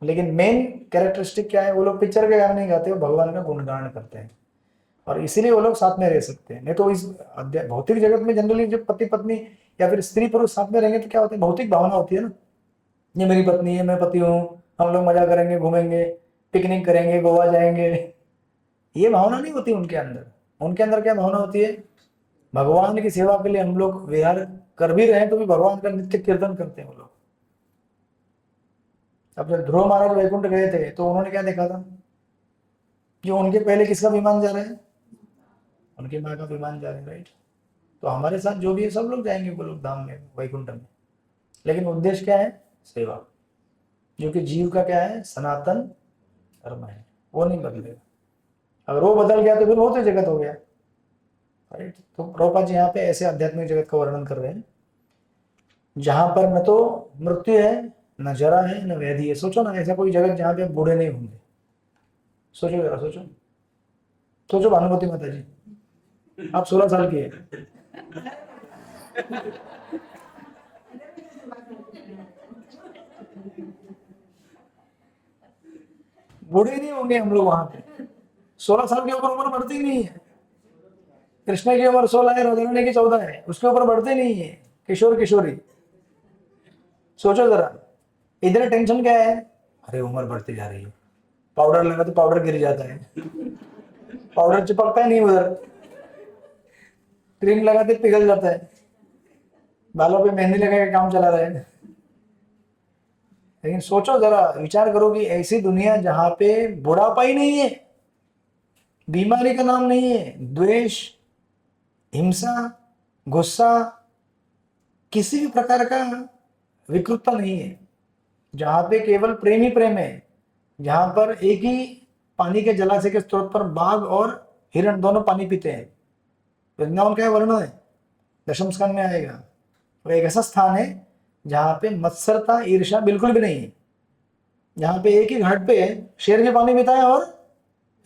लेकिन मेन कैरेक्टरिस्टिक क्या है? वो लोग पिक्चर के गाने नहीं गाते, वो भगवान का गुणगान करते हैं। और इसीलिए वो लोग साथ में रह सकते हैं। नहीं तो इस भौतिक जगत में जनरली जब पति पत्नी या फिर स्त्री पुरुष साथ में रहेंगे तो क्या होता है? भौतिक भावना होती है ना, ये मेरी पत्नी है, मैं पति हूँ, हम लोग मजा करेंगे, घूमेंगे, पिकनिक करेंगे, गोवा जाएंगे। ये भावना नहीं होती उनके अंदर। उनके अंदर क्या भावना होती है? भगवान की सेवा के लिए हम लोग विहार कर भी रहे हैं तो भी भगवान का नित्य कीर्तन करते हैं वो लोग। अब जब ध्रुव महाराज वैकुंठ गए थे तो उन्होंने क्या देखा था? कि उनके पहले किसका विमान जा रहा है? उनकी माँ का विमान जा रहा है, राइट। तो हमारे साथ जो भी है सब लोग जाएंगे गोलोक धाम में, वैकुंठ में। लेकिन उद्देश्य क्या है? सेवा, जो कि जीव का क्या है? सनातन धर्म है, वो नहीं बदलेगा। अगर वो बदल गया तो फिर वो तो जगत हो गया, राइट। तो प्रभुपाद जी यहाँ पे ऐसे आध्यात्मिक जगत का वर्णन कर रहे हैं जहां पर न तो मृत्यु है, न जरा है, न व्याधि है। सोचो ना, ऐसा कोई जगत जहां पे आप बूढ़े नहीं होंगे। सोचो जरा, सोचो भानुमती माता जी, आप 16 साल की है, बूढ़े नहीं होंगे हम लोग वहां पे। 16 साल के ऊपर उम्र बढ़ती नहीं है। कृष्ण की उम्र 16 है, राधा रानी की 14 है, उसके ऊपर बढ़ते नहीं है। किशोर किशोरी, सोचो जरा। इधर टेंशन क्या है? अरे उम्र बढ़ती जा रही है, पाउडर लगा तो पाउडर गिर जाता है, पाउडर चिपकता ही नहीं उधर, क्रीम लगाते पिघल जाता है, बालों पे मेहंदी लगा के काम चला रहे हैं। लेकिन सोचो जरा, विचार करो कि ऐसी दुनिया जहां पे बुढ़ापा ही नहीं है, बीमारी का नाम नहीं है, द्वेष, हिंसा, गुस्सा, किसी भी प्रकार का विकृतता नहीं है, जहां पे केवल प्रेम ही प्रेम है, जहां पर एक ही पानी के जलाशय के स्रोत पर बाघ और हिरण दोनों पानी पीते हैं, वृंदावन क्या है? वर्ण है, दशम स्कंद में आएगा। वो एक ऐसा स्थान है जहाँ पे मत्सरता ईर्ष्या बिल्कुल भी नहीं है, जहाँ पे एक ही घाट पे शेर भी पानी पीता है और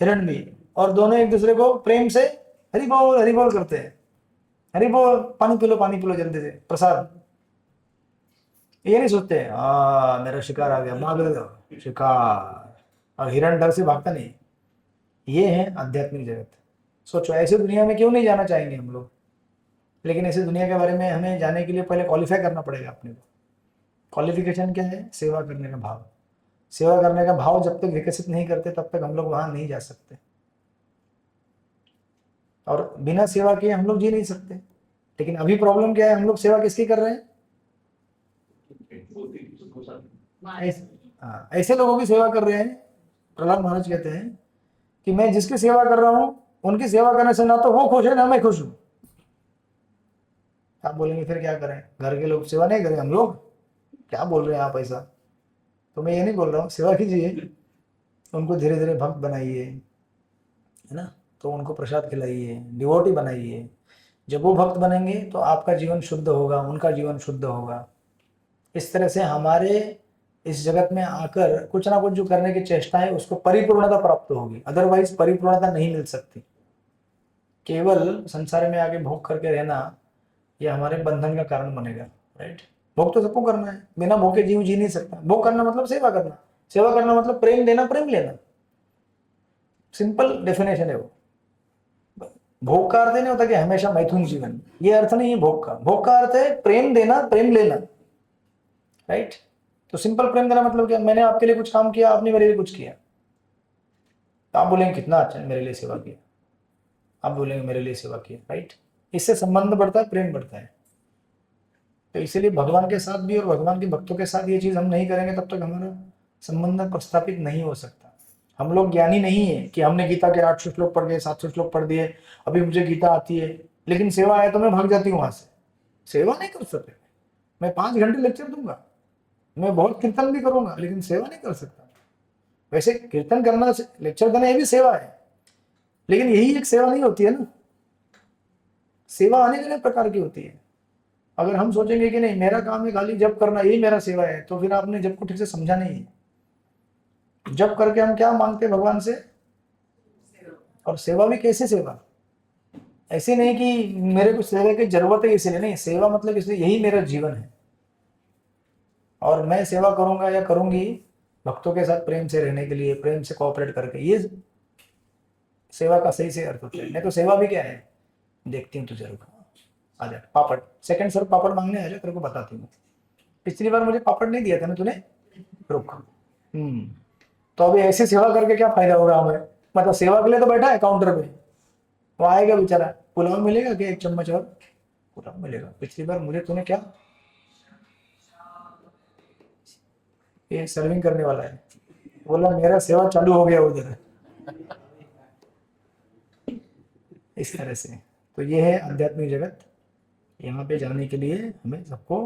हिरण भी, और दोनों एक दूसरे को प्रेम से हरि बोल करते हैं। हरि बोल, पानी पी लो जल्दी से, प्रसाद। ये नहीं सोचते मेरा शिकार आ गया, भाग दो शिकार, और हिरण डर से भागता नहीं। ये है आध्यात्मिक जगत। सोचो ऐसे दुनिया में क्यों नहीं जाना चाहेंगे हम लोग, लेकिन ऐसे दुनिया के बारे में हमें जाने के लिए पहले क्वालिफाई करना पड़ेगा अपने को। क्वालिफिकेशन क्या है? सेवा करने का भाव। सेवा करने का भाव जब तक विकसित नहीं करते तब तक हम लोग वहां नहीं जा सकते, और बिना सेवा किए हम लोग जी नहीं सकते। लेकिन अभी प्रॉब्लम क्या है? हम लोग सेवा किसकी कर रहे हैं? ऐसे लोगों की सेवा कर रहे हैं। प्रहलाद महाराज कहते हैं कि मैं जिसकी सेवा कर रहा हूं उनकी सेवा करने से ना तो वो खुश है ना मैं खुश हूं। आप बोलेंगे फिर क्या करें, घर के लोग सेवा नहीं करें हम लोग? क्या बोल रहे हैं आप ऐसा? तो मैं ये नहीं बोल रहा हूँ, सेवा कीजिए, उनको धीरे धीरे भक्त बनाइए, है ना, तो उनको प्रसाद खिलाइए, डिवोटी बनाइए। जब वो भक्त बनेंगे तो आपका जीवन शुद्ध होगा, उनका जीवन शुद्ध होगा। इस तरह से हमारे इस जगत में आकर कुछ ना कुछ जो करने की चेष्टा है उसको परिपूर्णता प्राप्त होगी, अदरवाइज परिपूर्णता नहीं मिल सकती। केवल संसार में आगे भोग करके रहना ये हमारे बंधन का कारण बनेगा, राइट। भोग तो सबको करना है, बिना भोग के जीव जी नहीं सकता। भोग करना मतलब सेवा करना, सेवा करना मतलब प्रेम देना, प्रेम लेना। सिंपल डेफिनेशन है वो। भोग का अर्थ नहीं होता कि हमेशा मैथुन जीवन, ये अर्थ नहीं है भोग का। भोग का अर्थ है प्रेम देना, प्रेम लेना, राइट। तो सिंपल प्रेम देना मतलब क्या? मैंने आपके लिए कुछ काम किया, आपने मेरे लिए कुछ किया, तो आप बोलेंगे कितना अच्छा है, मेरे लिए सेवा किया। आप बोलेंगे मेरे लिए सेवा किया, राइट। इससे संबंध बढ़ता है, प्रेम बढ़ता है। तो इसीलिए भगवान के साथ भी और भगवान के भक्तों के साथ ये चीज हम नहीं करेंगे तब तक हमारा संबंध प्रस्थापित नहीं हो सकता। हम लोग ज्ञानी नहीं है कि हमने गीता के 800 श्लोक पढ़ गए, 700 श्लोक पढ़ दिए, अभी मुझे गीता आती है, लेकिन सेवा है तो मैं भाग जाती हूँ वहां से। सेवा नहीं कर सकते। मैं 5 घंटे लेक्चर दूंगा, मैं बहुत कीर्तन भी करूंगा, लेकिन सेवा नहीं कर सकता। वैसे कीर्तन करना, लेक्चर देना ये भी सेवा है, लेकिन यही एक सेवा नहीं होती है ना। सेवा अनेक अनेक प्रकार की होती है। अगर हम सोचेंगे कि नहीं मेरा काम है खाली जप करना, यही मेरा सेवा है, तो फिर आपने जप को ठीक से समझा नहीं है। जप करके हम क्या मांगते हैं भगवान से? और सेवा भी कैसे सेवा? ऐसे नहीं कि मेरे को सेवा की जरूरत है इसलिए, नहीं। सेवा मतलब इसलिए यही मेरा जीवन है, और मैं सेवा करूंगा या करूंगी भक्तों के साथ प्रेम से रहने के लिए, प्रेम से कोऑपरेट करके। ये सेवा का सही से अर्थ होता है। नहीं तो सेवा भी क्या है? देखती हूँ तो जरूर, आ जा पापड़, सेकंड सर पापड़ मांगने आ जा, तेरे को बताती हूँ। पिछली बार मुझे पापड़ नहीं दिया था ना तूने, रुक। तो अभी ऐसी सेवा करके क्या फायदा होगा हमें? मतलब सेवा के लिए तो बैठा है काउंटर पे, वो आएगा बेचारा, पुलाव मिलेगा क्या 1 चम्मच और पुलाव मिलेगा। पिछली बार मुझे तूने क्या, ये सर्विंग करने वाला है, बोला मेरा सेवा चालू हो गया उधर। इस तरह से तो ये है आध्यात्मिक जगत। यहाँ पे जाने के लिए हमें सबको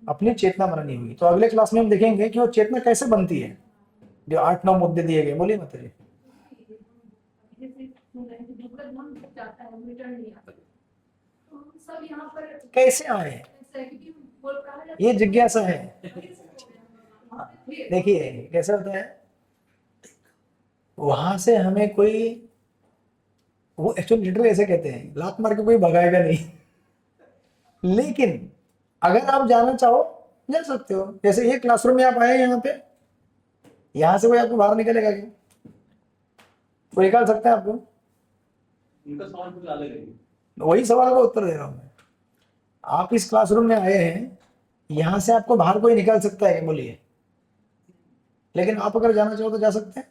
अपनी चेतना बनानी होगी। तो अगले क्लास में हम देखेंगे कि वो चेतना कैसे बनती है, जो 8-9 मुद्दे दिए गए। बोलिए माता जी। सब यहाँ पर कैसे आए, ये जिज्ञासा है। देखिए कैसा होता है, वहां से हमें कोई, वो एक्चुअली लिटरली ऐसे कहते हैं, लात मार के कोई भगाएगा नहीं, लेकिन अगर आप जाना चाहो जा सकते हो। जैसे ये क्लासरूम में आप आए यहाँ पे, यहाँ से कोई आपको बाहर निकलेगा क्या? कोई निकाल सकता है आपको? उनका सवाल कुछ अलग है। वही सवाल का उत्तर दे रहा हूं मैं। आप इस क्लासरूम में आए हैं, यहाँ से आपको बाहर कोई निकाल सकता है? बोलिए। लेकिन आप अगर जाना चाहो तो जा सकते हैं।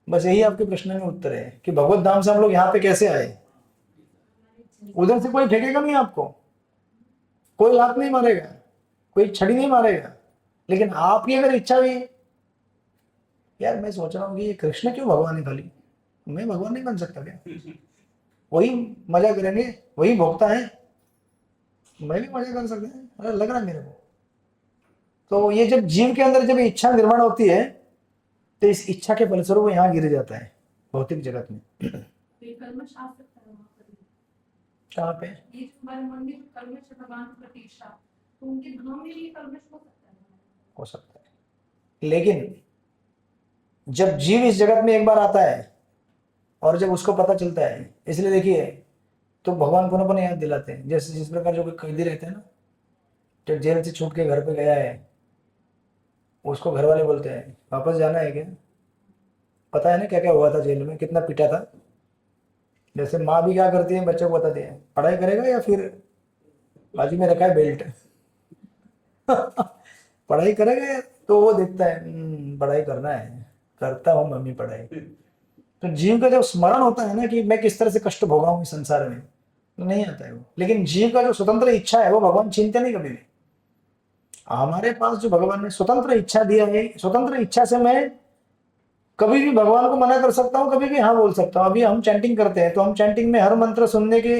बस यही आपके प्रश्न में उत्तर है कि भगवत धाम से हम लोग यहाँ पे कैसे आए। उधर से कोई फेंकेगा नहीं आपको, कोई लात नहीं मारेगा, कोई छड़ी नहीं मारेगा, लेकिन आपकी अगर इच्छा हुई, यार मैं सोच रहा हूँ कि ये कृष्ण क्यों भगवान है, खाली मैं भगवान नहीं बन सकता क्या? वही मजा करेंगे, वही भोगता है, मैं भी मजा कर सकता है, अरे लग रहा है मेरे को। तो ये जब जीव के अंदर जब इच्छा निर्माण होती है, तो इस इच्छा के फलस्वरूप वो यहाँ गिर जाता है भौतिक जगत में। कहाँ पे? ये जो हमारे मंदिर में कलश है भगवान की प्रतिष्ठा, तो उनके धाम में भी कलश हो सकता है। हो सकता है, लेकिन जब जीव इस जगत में एक बार आता है और जब उसको पता चलता है, इसलिए देखिए तो भगवान पुनः पुनः याद दिलाते हैं। जैसे जिस प्रकार जो कोई कैदी रहते हैं ना, जब जेल से छूट के घर पे गया है, उसको घर वाले बोलते हैं वापस जाना है क्या? पता है ना क्या क्या हुआ था जेल में, कितना पीटा था। जैसे माँ भी क्या करती है, बच्चों को बताती है पढ़ाई करेगा या फिर बाजू में रखा है बेल्ट पढ़ाई करेगा, तो वो देखता है पढ़ाई करना है, करता हूँ मम्मी पढ़ाई। तो जीव का जब स्मरण होता है ना कि मैं किस तरह से कष्ट भोगा हूँ इस संसार में, तो नहीं आता है वो। लेकिन जीव का जो स्वतंत्र इच्छा है वो भगवान छीनते नहीं कभी भी। हमारे पास जो भगवान ने स्वतंत्र इच्छा दिया है, स्वतंत्र इच्छा से मैं कभी भी भगवान को मना कर सकता हूँ, कभी भी हाँ बोल सकता हूँ। अभी हम चैंटिंग करते हैं तो हम चैंटिंग में हर मंत्र सुनने की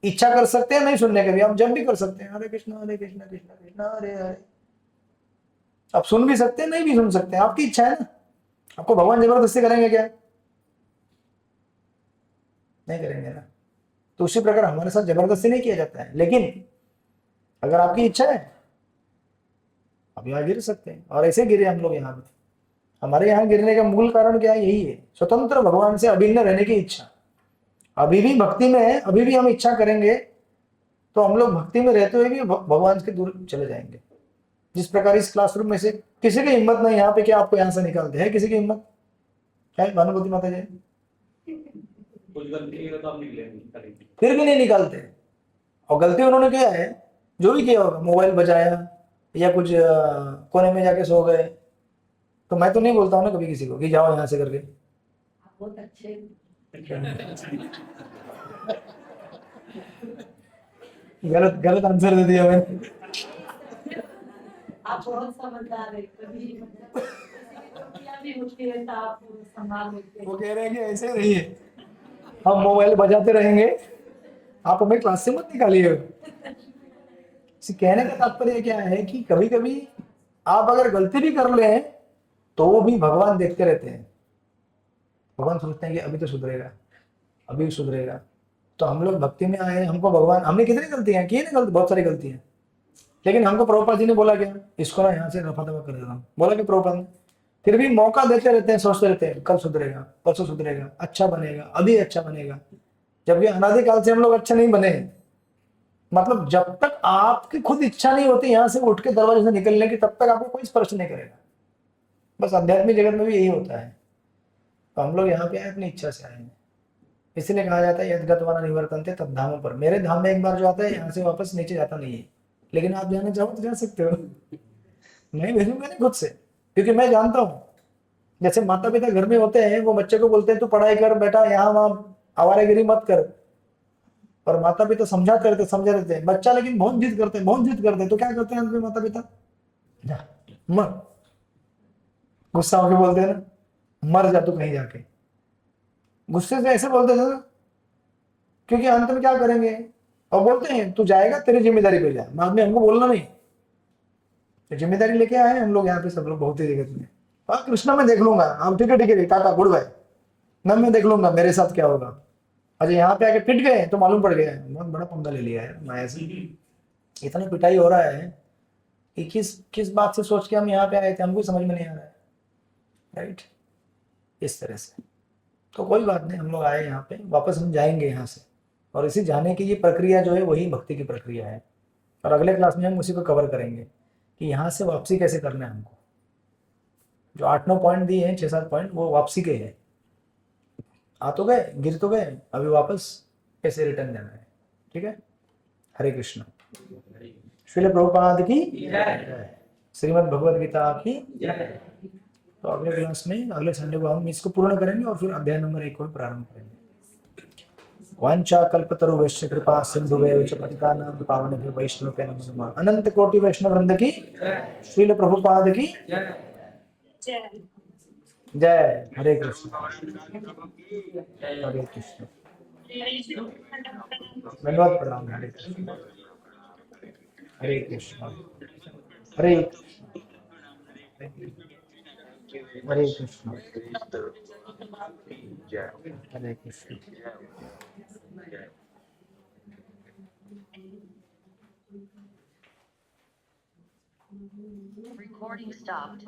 इच्छा कर सकते हैं, नहीं सुनने के भी हम जब भी कर सकते हैं, हरे कृष्णा कृष्णा कृष्णा हरे हरे। आप सुन भी सकते हैं, नहीं भी सुन सकते हैं, आपकी इच्छा है ना। आपको भगवान जबरदस्ती करेंगे क्या? नहीं करेंगे ना। तो उसी प्रकार हमारे साथ जबरदस्ती नहीं किया जाता है, लेकिन अगर आपकी इच्छा है आप यहाँ गिर सकते हैं। और ऐसे गिरे हम लोग यहाँ पे। हमारे यहाँ गिरने का मूल कारण क्या है? यही है, स्वतंत्र भगवान से अभिन्न रहने की इच्छा। अभी भी भक्ति में है, अभी भी हम इच्छा करेंगे तो हम लोग भक्ति में रहते हुए भी भगवान के दूर चले जाएंगे। जिस प्रकार इस क्लासरूम में से किसी की हिम्मत नहीं यहाँ पे कि आपको यहाँ से निकालते हैं, किसी की हिम्मत है? भानुभूति माता जी कुछ गलती की तो आप निकलेंगे, फिर भी नहीं निकालते। और गलती उन्होंने किया है, जो भी किया होगा, मोबाइल बजाया या कुछ कोने में जाके सो गए, तो मैं तो नहीं बोलता हूँ ना कभी किसी को कि जाओ यहाँ से करके। आप बहुत अच्छे, गलत गलत आंसर दे दिया मैंने। आप बहुत समझदार है, कभी गलतियां भी होती है तो आप संभाल लेते वो हैं। कह रहे हैं कि ऐसे नहीं है, हम मोबाइल बजाते रहेंगे, आप हमें क्लास से मत निकालिए। इसे कहने का तात्पर्य क्या है कि कभी कभी आप अगर गलती भी कर ले तो वो भी भगवान देखते रहते हैं। भगवान सोचते हैं कि अभी तो सुधरेगा, अभी भी सुधरेगा। तो हम लोग भक्ति में आए, हमको भगवान, हमने कितनी गलतियां की है ना, बहुत सारी गलतियां, लेकिन हमको प्रभुपाद जी ने बोला क्या, इसको ना यहाँ से रफा दफा कर देता हूँ, बोला कि प्रभुपाद ने। फिर भी मौका देते रहते हैं, सोचते रहते हैं कल सुधरेगा, परसों सुधरेगा, अच्छा बनेगा, अभी अच्छा बनेगा। जबकि अनादिकाल से हम लोग अच्छे नहीं बने। मतलब जब तक आपकी खुद इच्छा नहीं होती यहाँ से उठ के दरवाजे से निकलने की, तब तक आपको कोई स्पर्श नहीं करेगा। बस आध्यात्मिक जगत में भी यही होता है। तो हम लोग यहाँ पे आए अपनी इच्छा से आए हैं, इसलिए कहा जाता है यद्गत्वा न निवर्तन्ते तद्धाम पर। मेरे धाम में एक बार जो आता है यहाँ से वापस नीचे जाता नहीं है। लेकिन आप जाना चाहो तो जा सकते हो, मैं भेजूंगा नहीं खुद से, क्योंकि मैं जानता हूँ। जैसे माता पिता घर में होते हैं, वो बच्चे को बोलते हैं तू पढ़ाई कर बेटा, यहाँ वहाँ आवारागिरी मत कर। और माता पिता समझाते रहते, समझा रहते हैं बच्चा, लेकिन बहुत जिद करते हैं, बहुत जिद करते हैं। तो क्या करते हैं अंत में माता पिता, जा मर, गुस्सा होकर बोलते हैं ना, मर जा तू कहीं जाके। गुस्से से ऐसे बोलते थे ना, क्योंकि अंत में क्या करेंगे, और बोलते हैं तू जाएगा तेरी जिम्मेदारी पे जा, बाद में हमको बोलना नहीं। तो जिम्मेदारी लेके आए हैं हम लोग यहाँ पे, सब लोग बहुत ही जगत में। हाँ कृष्णा मैं देख लूंगा, हम ठीक है टाटा गुड बाय, मैं देख लूंगा मेरे साथ क्या होगा। अच्छा यहाँ पे आके पिट गए तो मालूम पड़ गया है बहुत बड़ा पंगा ले लिया है माया से, इतना पिटाई हो रहा है कि किस किस बात से सोच के हम यहाँ पे आए थे, हमको समझ में नहीं आ रहा है। राइट, इस तरह से। तो कोई बात नहीं, हम लोग आए यहाँ पे, वापस हम जाएंगे यहाँ से। और इसी जाने की ये प्रक्रिया जो है वही भक्ति की प्रक्रिया है। और अगले क्लास में हम उसी को कवर करेंगे कि यहाँ से वापसी कैसे करना है हमको। जो 8-9 पॉइंट दिए हैं, 6-7 पॉइंट, वो वापसी के हैं। आ तो गए, गिर तो गए, अभी वापस कैसे रिटर्न जाना है। ठीक है, हरे कृष्ण। श्रील प्रभुपाद की जय, श्रीमद् भगवद गीता की जय। तो अगले क्लास में, अगले संडे को हम इसको पूर्ण करेंगे और फिर अध्याय नंबर 1 को प्रारंभ करेंगे। वांछा कल्पतरुभ्यश्च कृपा सिन्धुभ्यो च पतितानां पावनेभ्यो वैष्णवेभ्यो नमो नमः। अनंत कोटि वैष्णव वृंद की, श्रील प्रभुपाद की जय। हरे कृष्ण, हरे कृष्ण, धन्यवाद, प्रणाम। हरे कृष्ण, हरे कृष्ण, हरे कृष्ण, हरे कृष्ण, जय हरे कृष्ण। जय। Recording stopped.